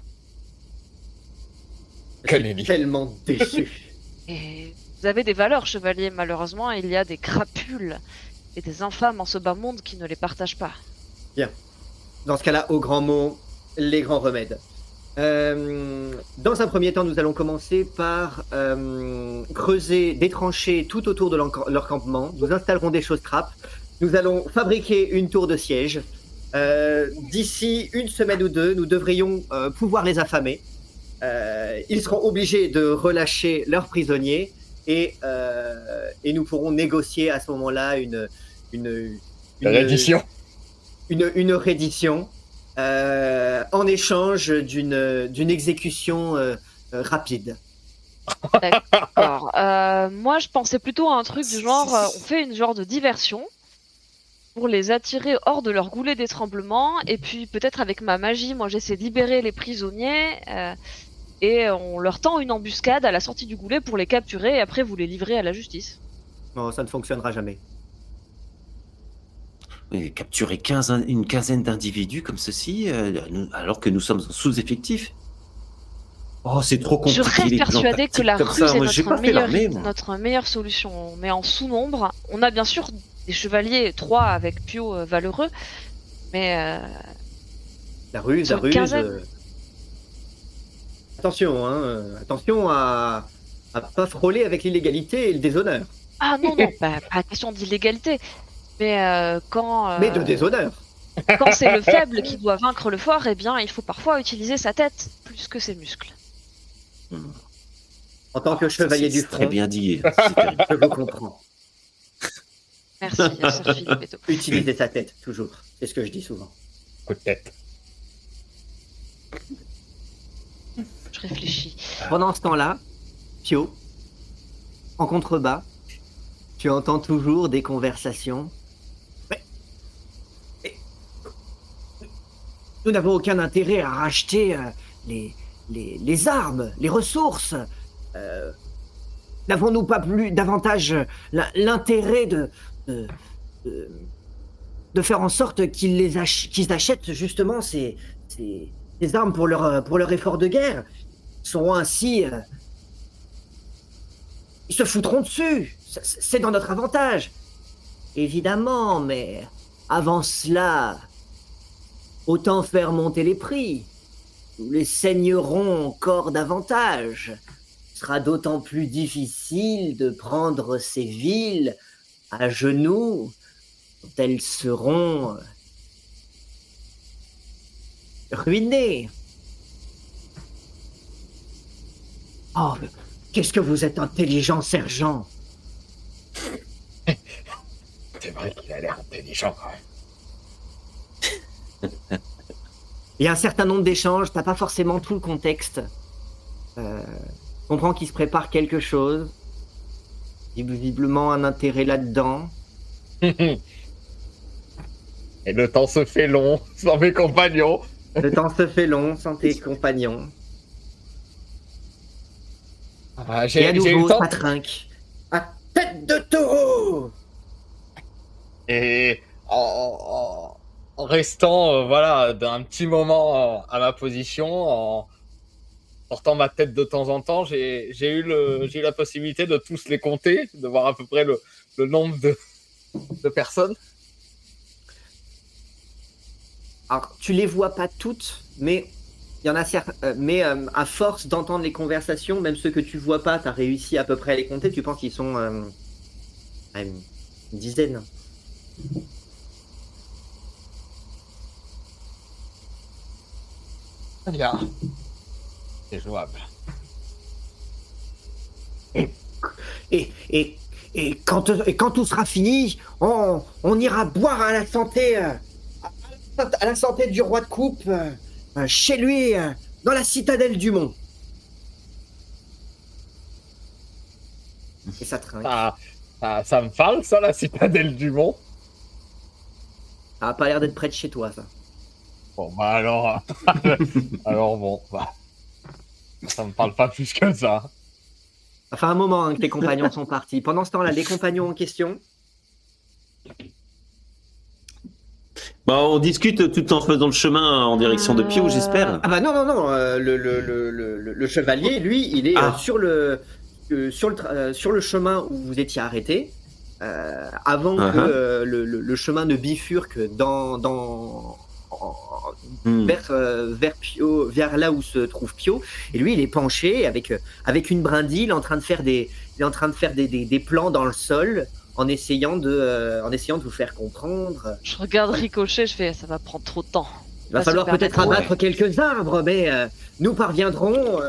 Je suis tellement déçu. Et vous avez des valeurs, chevalier. Malheureusement, il y a des crapules et des infâmes en ce bas monde qui ne les partagent pas. Dans ce cas-là, aux grands mots, les grands remèdes. Dans un premier temps, nous allons commencer par creuser des tranchées tout autour de leur campement. Nous installerons des choses trappes. Nous allons fabriquer une tour de siège. D'ici une semaine ou deux, nous devrions pouvoir les affamer. Ils seront obligés de relâcher leurs prisonniers et nous pourrons négocier à ce moment-là une Reddition. une reddition en échange d'une exécution rapide. D'accord. Moi, je pensais plutôt à un truc du genre, on fait une genre de diversion pour les attirer hors de leur goulet d'étranglement, et puis peut-être avec ma magie, moi j'essaie de libérer les prisonniers, et on leur tend une embuscade à la sortie du goulet pour les capturer, et après vous les livrez à la justice. Non, ça ne fonctionnera jamais. Oui, capturer une quinzaine d'individus comme ceci, alors que nous sommes en sous-effectif. Oh, c'est trop Je compliqué. reste les plans persuadée que tactiques la comme ruse ça. est Moi, j'ai pas fait l'armée, moi. notre meilleure solution. Mais en sous-nombre, on a bien sûr des chevaliers, 3 avec Pio valeureux, mais La ruse, Sur la une ruse. quinzaine. Attention, hein, attention à pas frôler avec l'illégalité et le déshonneur. ah non, pas question d'illégalité. Mais quand Mais de déshonneur. quand c'est le faible qui doit vaincre le fort, eh bien, il faut parfois utiliser sa tête plus que ses muscles. En tant que Ça, chevalier c'est du très front, bien dit. C'est terrible. je vous comprends. Merci, Sir Philippetto. Utilisez sa tête, toujours. C'est ce que je dis souvent. Coup de tête. Je réfléchis. Pendant ce temps-là, Pio, en contrebas, tu entends toujours des conversations. Mais nous n'avons aucun intérêt à racheter les armes, les ressources. N'avons-nous pas plus davantage l'intérêt de faire en sorte qu'ils achètent justement ces armes pour leur effort de guerre? Ils seront ainsi... ils se foutront dessus. C'est dans notre avantage. Évidemment, mais avant cela, autant faire monter les prix. Nous les saignerons encore davantage. Ce sera d'autant plus difficile de prendre ces villes à genoux quand elles seront ruinées. Oh, mais qu'est-ce que vous êtes intelligent, sergent! C'est vrai qu'il a l'air intelligent quand même. Il y a un certain nombre d'échanges, t'as pas forcément tout le contexte. Comprends qu'il se prépare quelque chose. Il y a visiblement un intérêt là-dedans. Et le temps se fait long sans mes compagnons. Le temps se fait long sans tes compagnons. Ah, Et à j'ai eu nouveau, le temps. ça trinque. À tête de taureau! Et en restant voilà, d'un petit moment à ma position, en portant ma tête de temps en temps, j'ai eu la possibilité de tous les compter, de voir à peu près le nombre de personnes. Alors, tu les vois pas toutes, mais il y en a certains. Mais à force d'entendre les conversations, même ceux que tu vois pas, tu as réussi à peu près à les compter. Tu penses qu'ils sont Une dizaine. Très bien. C'est jouable. Et quand tout sera fini, on ira boire à la santé, à la santé du roi de coupe, chez lui, dans la citadelle du Mont. Et ça trinque. Ça me parle, ça, la citadelle du Mont. Ça a pas l'air d'être près de chez toi, ça. Bon, bah alors... alors bon, bah... Ça me parle pas plus que ça. Ça fait un moment que tes compagnons sont partis. Pendant ce temps-là, les compagnons en question... Bah, on discute tout en faisant le chemin en direction de Pio, j'espère. Ah bah non, le chevalier, lui, il est sur le chemin où vous étiez arrêté, avant que le chemin ne bifurque vers Pio, vers là où se trouve Pio. Et lui, il est penché avec une brindille, il est en train de faire des plans dans le sol, en essayant de vous faire comprendre. Je regarde Ricochet, je fais ça va prendre trop de temps. Il va falloir peut-être abattre quelques arbres, mais nous parviendrons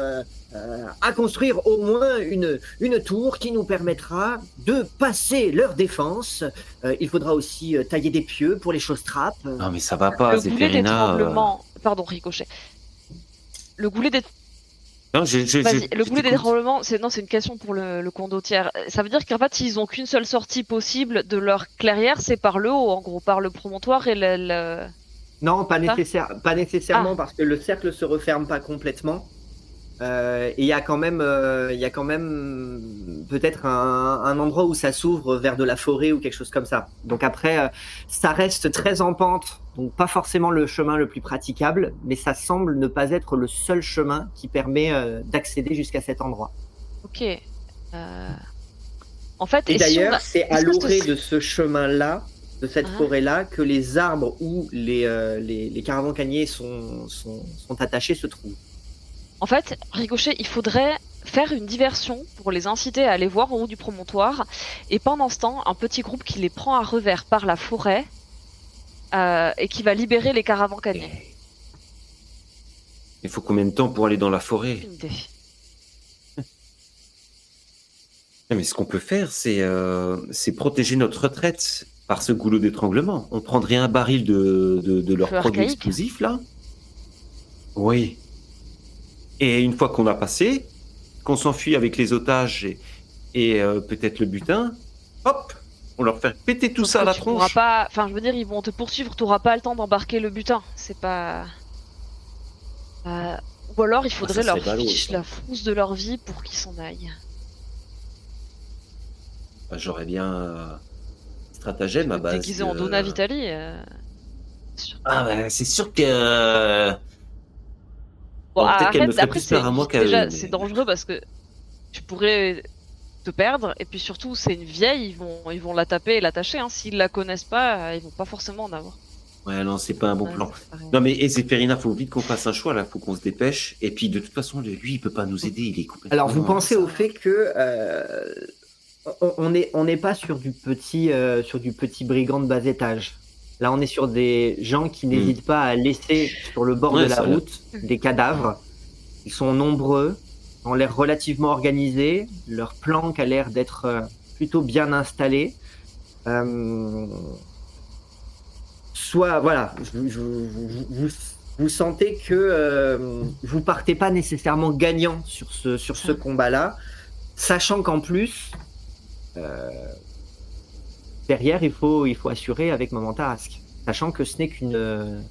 à construire au moins une tour qui nous permettra de passer leur défense. Il faudra aussi tailler des pieux pour les choses-trappes. Non, mais ça va pas, Le goulet Zéphérina. d'étranglement... Pardon, Ricochet. Le goulet d'étranglement... Non, Vas-y, le goulet t'écoute. d'étranglement, c'est une question pour le condottière. Ça veut dire qu'en fait, s'ils ont qu'une seule sortie possible de leur clairière, c'est par le haut, en gros, par le promontoire et le... Non, pas nécessairement, Ah. parce que le cercle se referme pas complètement. Et il y a quand même peut-être un endroit où ça s'ouvre vers de la forêt ou quelque chose comme ça. Donc après, ça reste très en pente, donc pas forcément le chemin le plus praticable, mais ça semble ne pas être le seul chemin qui permet d'accéder jusqu'à cet endroit. Ok. En fait, Et si on d'ailleurs, a- c'est à est-ce que l'orée de ce chemin-là, de cette Ah. forêt-là, que les arbres où les caravans-caniers sont attachés se trouvent. En fait, Ricochet, il faudrait faire une diversion pour les inciter à aller voir en haut du promontoire. Et pendant ce temps, un petit groupe qui les prend à revers par la forêt et qui va libérer les caravans-caniers. Il faut combien de temps pour aller dans la forêt? Une idée. Non, mais ce qu'on peut faire, c'est protéger notre retraite par ce goulot d'étranglement. On prendrait un baril de leur Feu produit archaïque. explosif, là. Oui. Et une fois qu'on a passé, qu'on s'enfuit avec les otages et peut-être le butin, hop, on leur fait péter tout Sauf ça à que la tu pourras tronche. pas... Enfin, je veux dire, ils vont te poursuivre, tu n'auras pas le temps d'embarquer le butin. C'est pas... Ou alors, il faudrait ça leur serait ballot, fiche ça. la frousse de leur vie pour qu'ils s'en aillent. Bah, j'aurais bien stratagème à base Déguisé en de- Donna Vitali. Sûr. Ah, bah, c'est sûr que... Bon, Bon, peut-être qu'elle me ferait après, plus peur à moi qu'à déjà, eux, c'est mais- dangereux parce que tu pourrais te perdre, et puis surtout, c'est une vieille, ils vont la taper et l'attacher, hein. S'ils la connaissent pas, ils vont pas forcément en avoir. Ouais, non, c'est pas un bon Ouais, plan. c'est pareil. Non, mais Zéphérina, faut vite qu'on fasse un choix, là, faut qu'on se dépêche. Et puis, de toute façon, lui, il peut pas nous aider, il est complètement... Alors, vous pensez au fait que on n'est pas sur du petit brigand de bas étage. Là, on est sur des gens qui n'hésitent pas à laisser sur le bord Ouais, de la ça a l'air- route des cadavres. Ils sont nombreux, ont l'air relativement organisés. Leur planque a l'air d'être plutôt bien installée. Soit, voilà, vous sentez que vous partez pas nécessairement gagnant sur ce combat-là, sachant qu'en plus, derrière, il faut assurer avec Maman Tarasque, sachant que ce n'est qu'une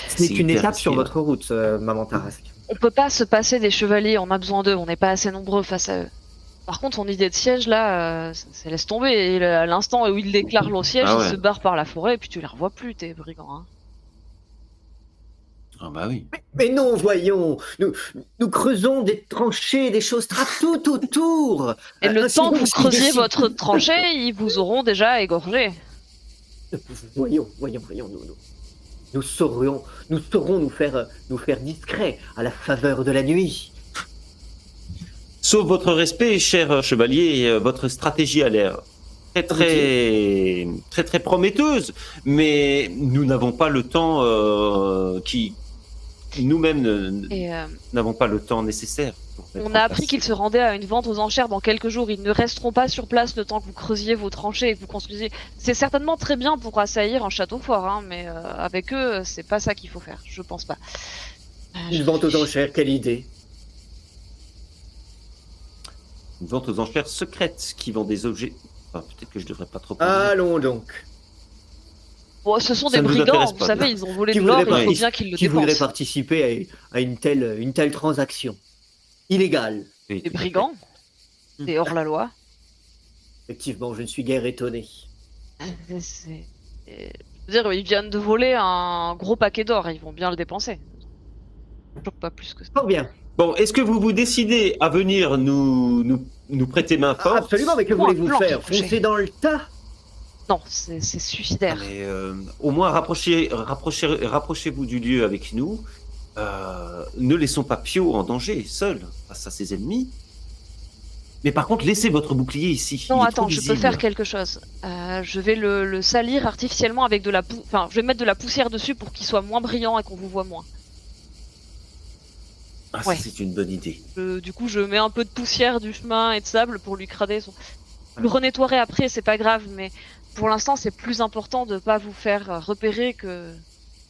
C'est hyper étape risqué, sur là. votre route, Maman Tarasque. On peut pas se passer des chevaliers, on a besoin d'eux, on n'est pas assez nombreux face à eux. Par contre, son idée de siège, là, ça laisse tomber. Et à l'instant où il déclare le siège, Ah ouais. il se barre par la forêt, et puis tu les revois plus, tes brigands. Hein. Ah bah oui. Mais non, voyons, nous creusons des tranchées, des choses tout autour. Et le Ainsi temps que donc, vous si creusiez décide- votre tranchée, ils vous auront déjà égorgé. Voyons, nous saurons nous faire discrets à la faveur de la nuit. Sauf votre respect, cher chevalier, votre stratégie a l'air très prometteuse, mais nous n'avons pas le temps nous-mêmes Et n'avons pas le temps nécessaire. on a appris qu'ils se rendaient à une vente aux enchères dans quelques jours. Ils ne resteront pas sur place le temps que vous creusiez vos tranchées et que vous construisiez. C'est certainement très bien pour assaillir un château fort, hein, mais avec eux, c'est pas ça qu'il faut faire. Je pense pas. Une vente aux enchères, quelle idée. Une vente aux enchères secrètes qui vend des objets. Enfin, peut-être que je devrais pas trop en dire. Allons donc. Bon, ce sont Ça des ne vous brigands, intéresse vous pas, savez, non. ils ont volé Qui de l'or, voudrait il faut pas- bien qu'ils le Qui voudrait dépensent. participer à une telle transaction illégale? Oui, Des tout à fait. brigands Des hors-la-loi Effectivement, je ne suis guère étonné. Je veux dire, ils viennent de voler un gros paquet d'or, ils vont bien le dépenser. Toujours pas plus que ça. Fort bien. Bon, est-ce que vous vous décidez à venir nous prêter main Ah, forte? absolument, mais que Comment un voulez-vous plan, faire? Ricochet Foncer dans le tas? Non, c'est suicidaire. Mais au moins rapprochez-vous du lieu avec nous. Ne laissons pas Pio en danger, seul, face à ses ennemis. Mais par contre, laissez votre bouclier ici. Non, il est attends, trop je peux visible. faire quelque chose. Je vais le salir artificiellement avec de la Enfin, je vais mettre de la poussière dessus pour qu'il soit moins brillant et qu'on vous voit moins. Ah, Ouais. ça, c'est une bonne idée. Du coup, je mets un peu de poussière du chemin et de sable pour lui crader son... Je le renettoierai après, c'est pas grave, mais pour l'instant, c'est plus important de pas vous faire repérer que...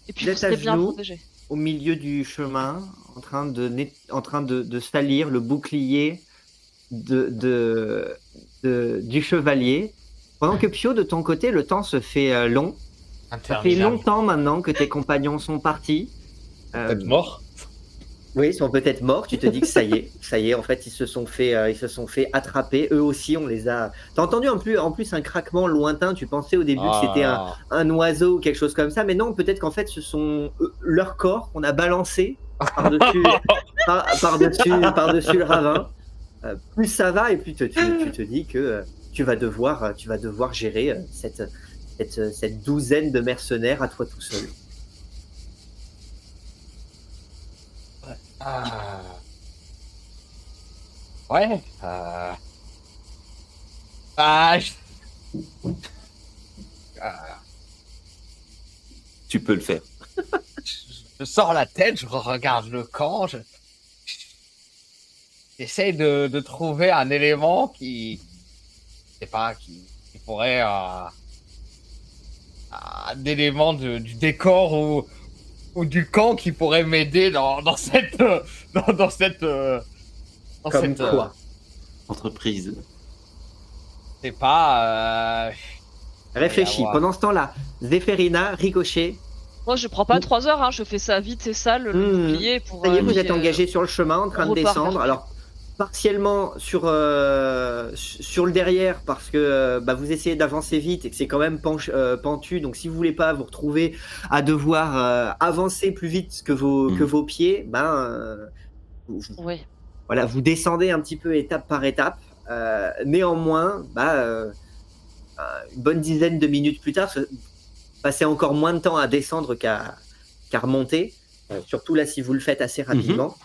Et puis, Vous vous êtes à serez bien genoux protégé. au milieu du chemin, en train de salir le bouclier du chevalier. Pendant que Pio, de ton côté, le temps se fait long. Ça fait longtemps maintenant que tes compagnons sont partis. Peut-être mort. Oui, ils sont peut-être morts. Tu te dis que ça y est. En fait, ils se sont fait attraper. Eux aussi, on les a. T'as entendu en plus un craquement lointain. Tu pensais au début que c'était un oiseau ou quelque chose comme ça, mais non. Peut-être qu'en fait, ce sont leur corps qu'on a balancé par-dessus par-dessus le ravin. Plus ça va, et plus tu te dis que tu vas devoir gérer cette douzaine de mercenaires à toi tout seul. Ouais. Tu peux le faire. Je sors la tête, je regarde le camp, j'essaie de trouver un élément qui pourrait un élément du décor ou du camp qui pourrait m'aider dans cette Comme quoi? Entreprise. C'est pas Réfléchis. avoir. Pendant ce temps-là, Zéphérina, Ricochet, Moi, je prends pas 3 heures, hein, je fais ça vite et sale, le bouclier, pour... ça y est, vous puis, êtes engagés sur le chemin, en train de repart descendre. vers- Alors, partiellement sur le derrière, parce que vous essayez d'avancer vite et que c'est quand même pentu. Donc, si vous voulez pas vous retrouver à devoir avancer plus vite que vos pieds, Oui. voilà, vous descendez un petit peu étape par étape. Néanmoins, une bonne dizaine de minutes plus tard, passez encore moins de temps à descendre qu'à remonter. Surtout là, si vous le faites assez rapidement.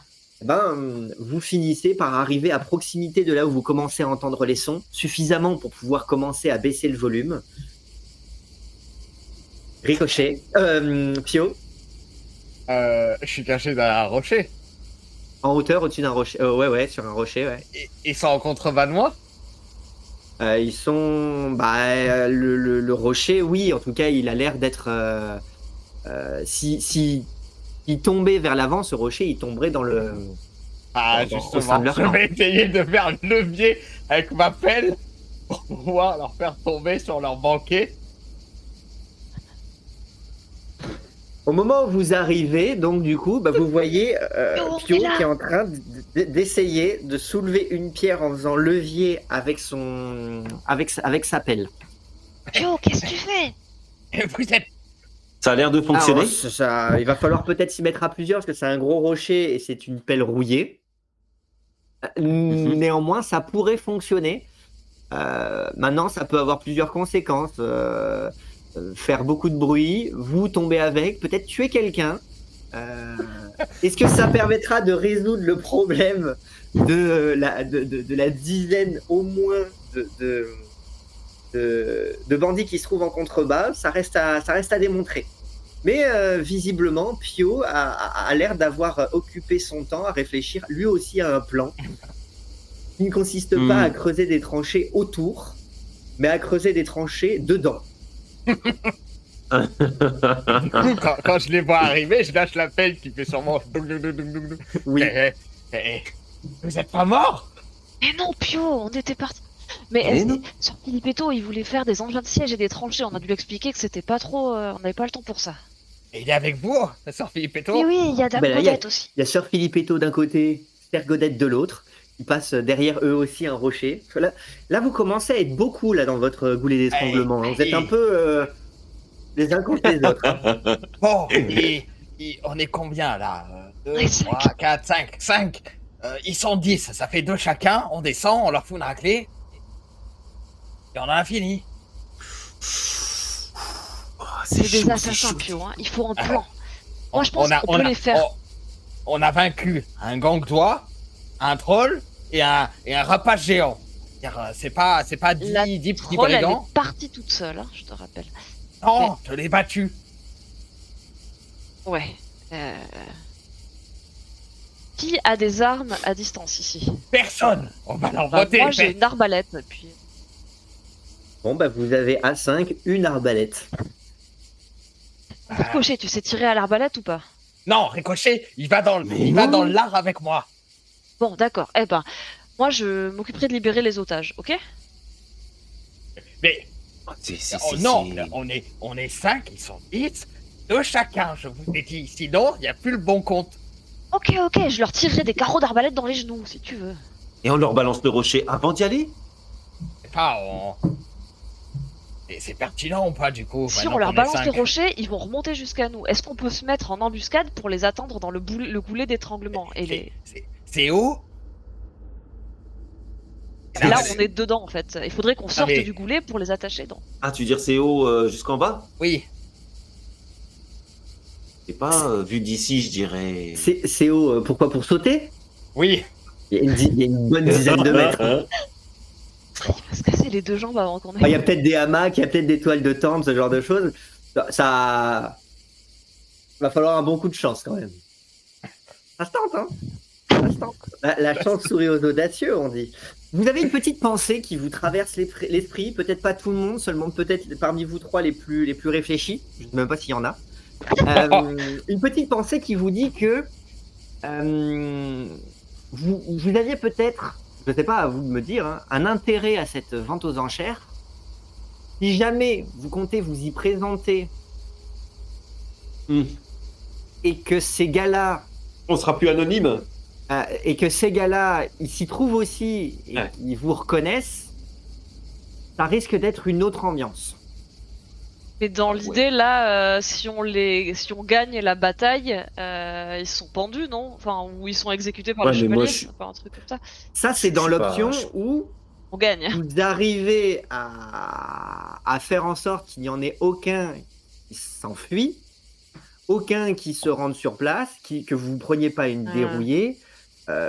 Vous finissez par arriver à proximité de là où vous commencez à entendre les sons, suffisamment pour pouvoir commencer à baisser le volume. Ricochet, Pio, Je suis caché derrière un rocher. en hauteur au-dessus d'un rocher. Ouais, sur un rocher, ouais. Ils sont en contrebas de moi. Ils sont. Le rocher, oui, en tout cas, il a l'air d'être. Si il tombait vers l'avant, ce rocher, il tomberait dans le. au sein Justement, de leur je camp. vais essayer de faire le levier avec ma pelle pour pouvoir leur faire tomber sur leur banquet. Au moment où vous arrivez, donc du coup, vous voyez Pio est là. qui est en train d'essayer de soulever une pierre en faisant levier avec sa pelle. Pio, qu'est-ce que tu fais? Et vous êtes Ça a l'air de fonctionner. Alors, il va falloir peut-être s'y mettre à plusieurs parce que c'est un gros rocher et c'est une pelle rouillée. Néanmoins, ça pourrait fonctionner. Maintenant, ça peut avoir plusieurs conséquences. Faire beaucoup de bruit, vous tomber avec, peut-être tuer quelqu'un. Est-ce que ça permettra de résoudre le problème de la dizaine au moins de bandits qui se trouvent en contrebas, ça reste à démontrer. Mais visiblement, Pio a l'air d'avoir occupé son temps à réfléchir lui aussi à un plan qui ne consiste pas à creuser des tranchées autour, mais à creuser des tranchées dedans. Du coup, quand je les vois arriver, je lâche la pelle qui fait sûrement. Oui. Vous êtes pas mort? Mais non, Pio, on était parti. Mais sur Filipetto, il voulait faire des engins de siège et des tranchées. On a dû lui expliquer que c'était pas trop. On n'avait pas le temps pour ça. Et il est avec vous, la sœur Filipetto? Oui, oui, il y a Dame Godette aussi. Il y a Sœur Filipetto d'un côté, Sœur Godette de l'autre. Ils passent derrière eux aussi un rocher. Là, vous commencez à être beaucoup là dans votre goulet d'étranglement. Vous êtes un peu les uns contre les autres. Hein. Bon, on est combien là? 2, 3, 4, 5. 5. Ils sont 10, ça fait 2 chacun. On descend, on leur fout une raclée. Et on en a fini. C'est des assassins, Pio. Hein. Il faut un plan. Moi, je pense qu'on peut les faire. On a vaincu un gangdois, un troll et un rapace géant. C'est pas 10 petits brigands. Elle est partie toute seule, hein, je te rappelle. Non, je l'ai battu. Ouais. Qui a des armes à distance ici? Personne. On va leur voter. Moi, j'ai une arbalète. Puis... Bon, bah vous avez à 5 une arbalète. Ricochet, tu sais tirer à l'arbalète ou pas? Non, Ricochet, il va dans l'art avec moi. Bon, d'accord. Eh ben, moi, je m'occuperai de libérer les otages, ok? Mais non, on est 5, ils sont 10, 2 chacun, je vous ai dit. Sinon, il n'y a plus le bon compte. Ok, je leur tirerai des carreaux d'arbalète dans les genoux, si tu veux. Et on leur balance le rocher avant d'y aller? C'est pertinent ou pas, du coup? Si on leur balance les rochers, ils vont remonter jusqu'à nous. Est-ce qu'on peut se mettre en embuscade pour les attendre dans le goulet d'étranglement C'est où? Là, on est dedans, en fait. Il faudrait qu'on sorte du goulet pour les attacher dedans. Ah, tu veux dire c'est haut jusqu'en bas? Oui. C'est pas vu d'ici, je dirais. C'est haut, pourquoi? Pour sauter? Oui. Il y a une bonne dizaine de mètres. Il va se casser les 2 jambes avant qu'on ait... Il y a peut-être des hamacs, il y a peut-être des toiles de tente, ce genre de choses. Ça va falloir un bon coup de chance quand même. Ça se tente, hein? Ça se tente. La chance sourit aux audacieux, on dit. Vous avez une petite pensée qui vous traverse l'esprit, peut-être pas tout le monde, seulement peut-être parmi vous 3 les plus réfléchis. Je ne sais même pas s'il y en a. Une petite pensée qui vous dit que vous aviez peut-être, je ne sais pas, à vous de me dire, hein, un intérêt à cette vente aux enchères. Si jamais vous comptez vous y présenter et que ces gars-là... On sera plus anonyme. Et que ces gars-là, ils s'y trouvent aussi et ils vous reconnaissent, ça risque d'être une autre ambiance. Mais dans l'idée, là, si on gagne la bataille, ils sont pendus, non? Enfin, ou ils sont exécutés par le chevalier, enfin, un truc comme ça. Ça, c'est dans l'option où on gagne. Vous arrivez à faire en sorte qu'il n'y en ait aucun qui s'enfuit, aucun qui se rende sur place, que vous ne preniez pas une dérouillée,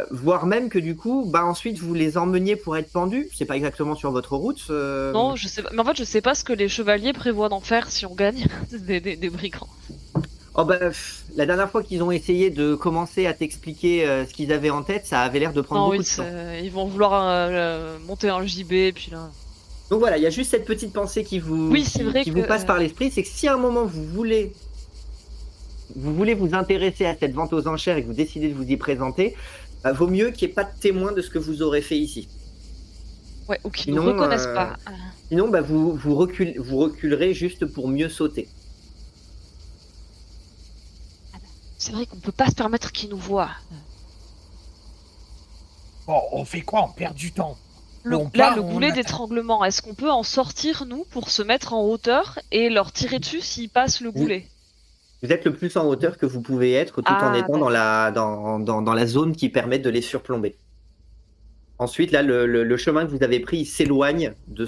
voire même que du coup, ensuite vous les emmeniez pour être pendus. C'est pas exactement sur votre route. Non, je sais pas. Mais en fait, je sais pas ce que les chevaliers prévoient d'en faire si on gagne des brigands. Oh la dernière fois qu'ils ont essayé de commencer à t'expliquer ce qu'ils avaient en tête, ça avait l'air de prendre beaucoup de temps. Ils vont vouloir monter un JB, puis là... Donc voilà, il y a juste cette petite pensée qui vous passe par l'esprit, c'est que si à un moment vous voulez vous intéresser à cette vente aux enchères et que vous décidez de vous y présenter, vaut mieux qu'il n'y ait pas de témoin de ce que vous aurez fait ici. Ouais, ou qu'ils ne reconnaissent pas. Sinon, vous reculerez juste pour mieux sauter. C'est vrai qu'on peut pas se permettre qu'ils nous voient. Bon, on fait quoi? On perd du temps. Le goulet d'étranglement, est-ce qu'on peut en sortir, nous, pour se mettre en hauteur et leur tirer dessus s'ils passent le goulet? Vous êtes le plus en hauteur que vous pouvez être tout en étant dans la zone qui permet de les surplomber. Ensuite, là, le chemin que vous avez pris, il s'éloigne de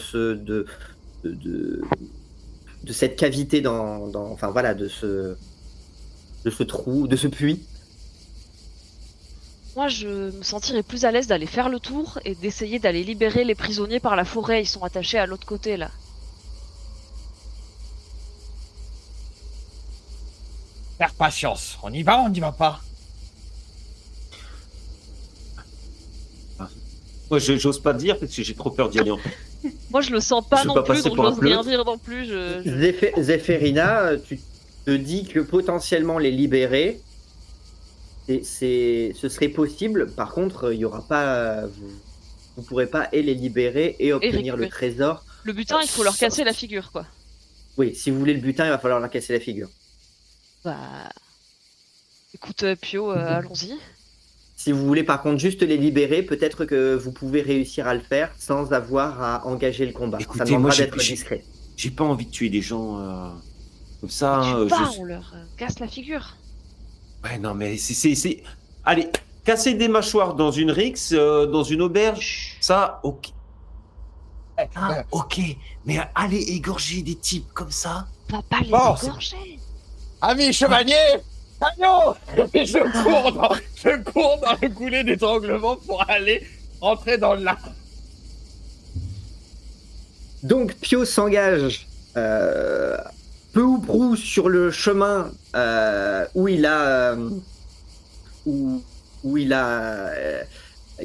cette cavité de ce trou, de ce puits. Moi, je me sentirais plus à l'aise d'aller faire le tour et d'essayer d'aller libérer les prisonniers par la forêt. Ils sont attachés à l'autre côté, là. Faire patience. On y va, on n'y va pas. Moi, j'ose pas dire parce que j'ai trop peur d'y aller. En fait. Moi, je le sens pas Je veux non pas plus, passer donc pour un j'ose rien pleutre. dire non plus. Zéphérina, tu te dis que potentiellement les libérer, ce serait possible. Par contre, il y aura pas, vous pourrez pas et les libérer et obtenir le récupérer. trésor. Le butin, il faut leur casser la figure, quoi. Oui, si vous voulez le butin, il va falloir leur casser la figure. Bah, écoute, Pio, allons-y. Si vous voulez par contre juste les libérer, peut-être que vous pouvez réussir à le faire sans avoir à engager le combat. Ça Écoutez, demandera moi, d'être discret. j'ai pas envie de tuer des gens comme ça. Tu hein, vas, on leur casse la figure. Ouais, non, mais c'est. Allez, casser des mâchoires dans une rixe, dans une auberge, Chut. ça, ok. Ah, Ok, mais aller égorger des types comme ça. On va pas les Bon, égorger. Amis chevaliers, allons. Et je cours dans le goulet d'étranglement pour aller rentrer dans le lac. Donc Pio s'engage peu ou prou sur le chemin où il a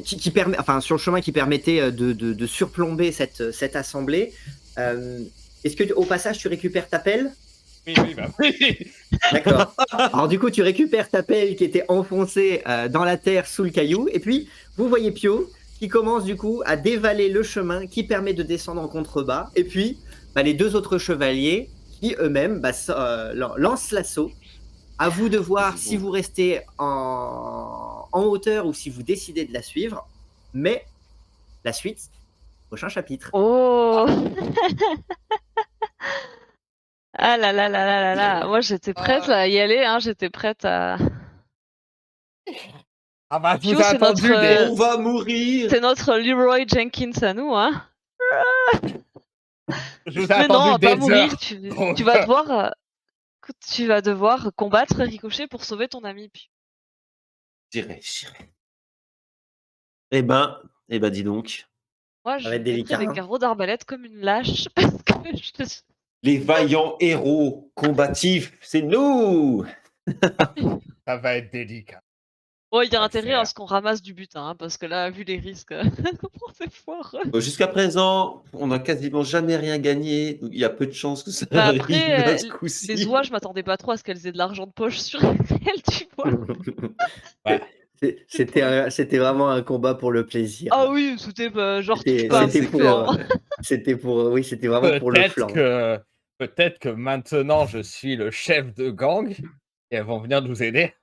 qui permet, enfin sur le chemin qui permettait de surplomber cette assemblée. Est-ce que au passage tu récupères ta pelle? Oui, bah oui. D'accord. Alors du coup tu récupères ta pelle qui était enfoncée dans la terre sous le caillou, et puis vous voyez Pio qui commence du coup à dévaler le chemin qui permet de descendre en contrebas, et puis les deux autres chevaliers qui eux-mêmes lancent l'assaut. À vous de voir si vous restez en hauteur ou si vous décidez de la suivre. Mais la suite, prochain chapitre. Oh. Ah là là là là là là. Moi, j'étais prête à y aller, hein. J'étais prête à. Ah bah, je Pio, vous ai c'est attendu notre, On va mourir. C'est notre Leroy Jenkins à nous, hein. je vous ai Mais non, on attendu va pas des mourir. heures. Tu vas devoir, écoute, tu vas devoir combattre Ricochet pour sauver ton ami. J'irai. Eh ben, dis donc. Moi, Ça je va être mettrai délicat. les Hein. carreaux d'arbalète comme une lâche parce que je. Les vaillants héros combatifs, c'est nous. Ça va être délicat. Bon, il y a On va intérêt faire. à ce qu'on ramasse du butin, hein, parce que là, vu les risques, c'est foireux. Jusqu'à présent, on n'a quasiment jamais rien gagné. Donc il y a peu de chances que ça Bah arrive après, à ce coup-ci. les oies, je m'attendais pas trop à ce qu'elles aient de l'argent de poche sur elles, tu vois. Ouais. C'était vraiment un combat pour le plaisir. Ah oui, c'était genre touche C'était pas à Ouais, mon c'est cœur, hein. c'était vraiment pour le flanc. Peut-être que maintenant je suis le chef de gang et elles vont venir nous aider.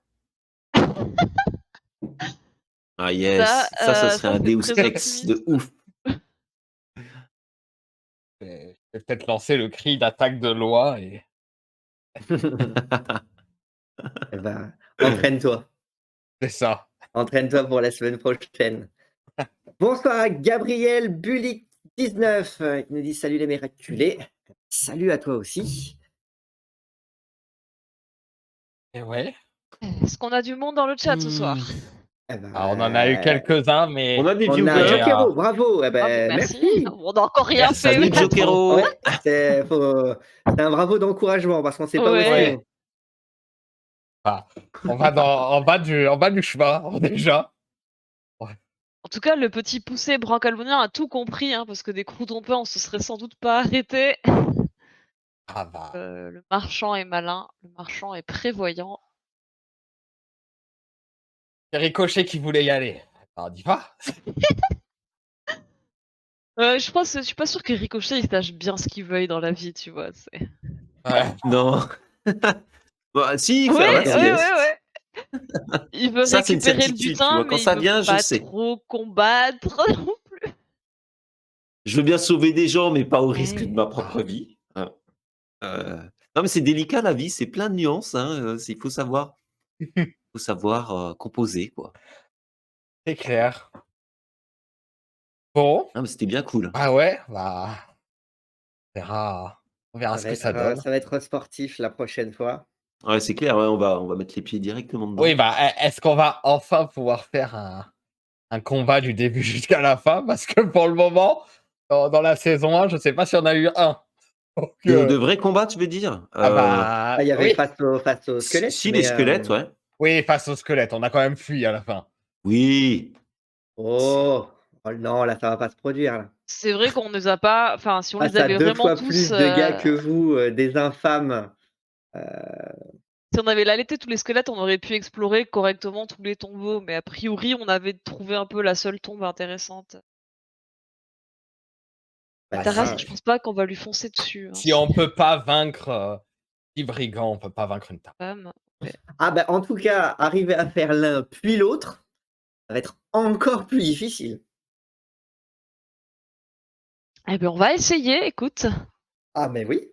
Ah yes, ça Ça, serait un c'est Deus très Ex de optimiste. ouf. Je vais peut-être lancer le cri d'attaque de loi et. Eh ben, entraîne-toi. C'est ça. Entraîne-toi pour la semaine prochaine. Bonsoir Gabriel Bulik 19 qui nous dit salut les miraculés. Salut à toi aussi. Et ouais. Est-ce qu'on a du monde dans le chat ce soir? Eh ben, Alors, on en a eu quelques-uns, mais. On a des on a viewers. Jokero, bravo. Eh Ah, ben, bah, merci. On n'a encore rien Merci. fait. Salut mais Jokero. Ouais, c'est un bravo d'encouragement parce qu'on sait pas où Ouais. est-ce On va en bas du chemin, déjà. En tout cas, le petit poussé brancalonien a tout compris, hein, parce que des contompeurs, on se serait sans doute pas arrêté. Ah bah. Le marchand est malin, le marchand est prévoyant. C'est Ricochet qui voulait y aller. Alors, on y va. Je suis pas sûre que Ricochet il sache bien ce qu'il veuille dans la vie, tu vois. Ouais. Non. Bah, si, Ouais, faire la ouais, sieste. ouais. Il veut Ça, c'est une récupérer le certitude, tu butin, vois. Quand mais ça il veut vient, je pas sais. trop combattre. Je veux bien sauver des gens, mais pas au risque Ouais. de ma propre vie. Hein. Non, mais c'est délicat la vie, c'est plein de nuances. Hein. Il faut savoir composer, quoi. C'est clair. Bon. Ah, mais c'était bien cool. Ah ouais, bah. On verra ce que ça donne. Ça va être sportif la prochaine fois. Ouais, c'est clair, ouais, on va mettre les pieds directement dedans. Oui, bah, est-ce qu'on va enfin pouvoir faire un combat du début jusqu'à la fin? Parce que pour le moment, dans la saison 1, je sais pas si on a eu un. Donc, De vrais combats, tu veux dire? ah bah, Ah, il y avait oui, face au squelette. Si, mais, les squelettes, ouais. oui, face au squelette, on a quand même fui à la fin. Oui. Oh, oh non, là, ça va pas se produire, là. C'est vrai qu'on les a pas. Enfin, si on les Face à avait 2 vraiment fois tous, plus de gars que vous, des infâmes. Heu, si on avait allaité tous les squelettes, on aurait pu explorer correctement tous les tombeaux, mais a priori, on avait trouvé un peu la seule tombe intéressante. bah, Tarrasque, ça, je pense pas qu'on va lui foncer dessus, hein, Si on peut pas vaincre 10 brigands, on peut pas vaincre une table. femme. ah bah, en tout cas, arriver à faire l'un puis l'autre, ça va être encore plus difficile. Eh ben, on va essayer, écoute. Ah mais oui,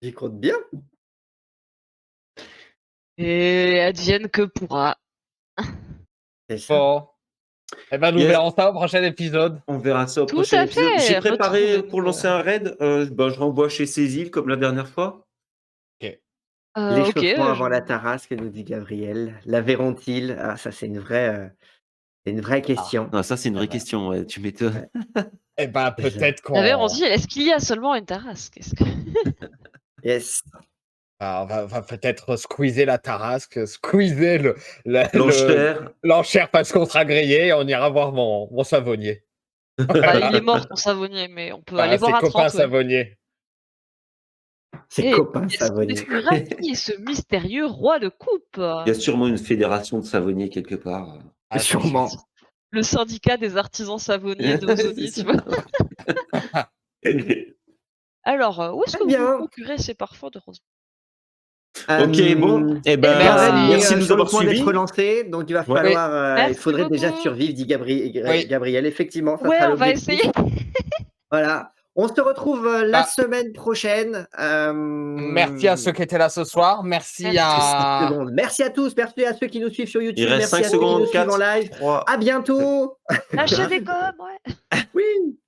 j'y compte bien. Et advienne que pourra. C'est ça. Bon, eh ben, nous Yes. verrons ça au prochain épisode. On verra ça au Tout prochain à épisode. fait, J'ai préparé retrouvez-nous, pour lancer un raid. Ben, je renvoie chez Cécile comme la dernière fois. OK, L'échauffement avant je la tarasque, nous dit Gabriel. La verront-ils? Ah ça c'est une vraie question. Ah, ça, c'est une Eh vraie ben. question, ouais, tu m'étonnes. Ouais. Eh ben, peut-être D'ailleurs, on qu'on dit, est-ce qu'il y a seulement une Tarasque? Est-ce que Yes. va peut-être squeezer la tarasque, squeezer L'enchère. l'enchère parce qu'on sera grillé et on ira voir mon savonnier. bah, il est mort ton savonnier, mais on peut aller Bah, voir ses à copains 30, ouais. savonniers. Ses Et copains est-ce qu'on savonniers. découvrira qui est ce mystérieux roi de coupe? Il y a sûrement une fédération de savonniers quelque part. Ah, Sûrement. Le syndicat des artisans savonniers C'est d'Ozonie, ça. tu vois? Alors, où est-ce Très que vous bien. procurez ces parfums de rose? Ok, bon, eh ben, ben, merci de nous sur le avoir point d'être suivis. relancé, donc il va Ouais. falloir, il Merci faudrait déjà beaucoup. survivre, dit Oui. Gabriel. Effectivement, ça Ouais, sera on va l'objectif. essayer. Voilà. On se retrouve, la Bah. semaine prochaine. Merci à ceux qui étaient là ce soir. Merci Merci. à. Secondes. Merci à tous, merci à ceux qui nous suivent sur Il YouTube, reste merci 5 à ceux qui nous secondes, suivent en 4, live. 3. À bientôt. Lâchez des gommes, ouais. Oui.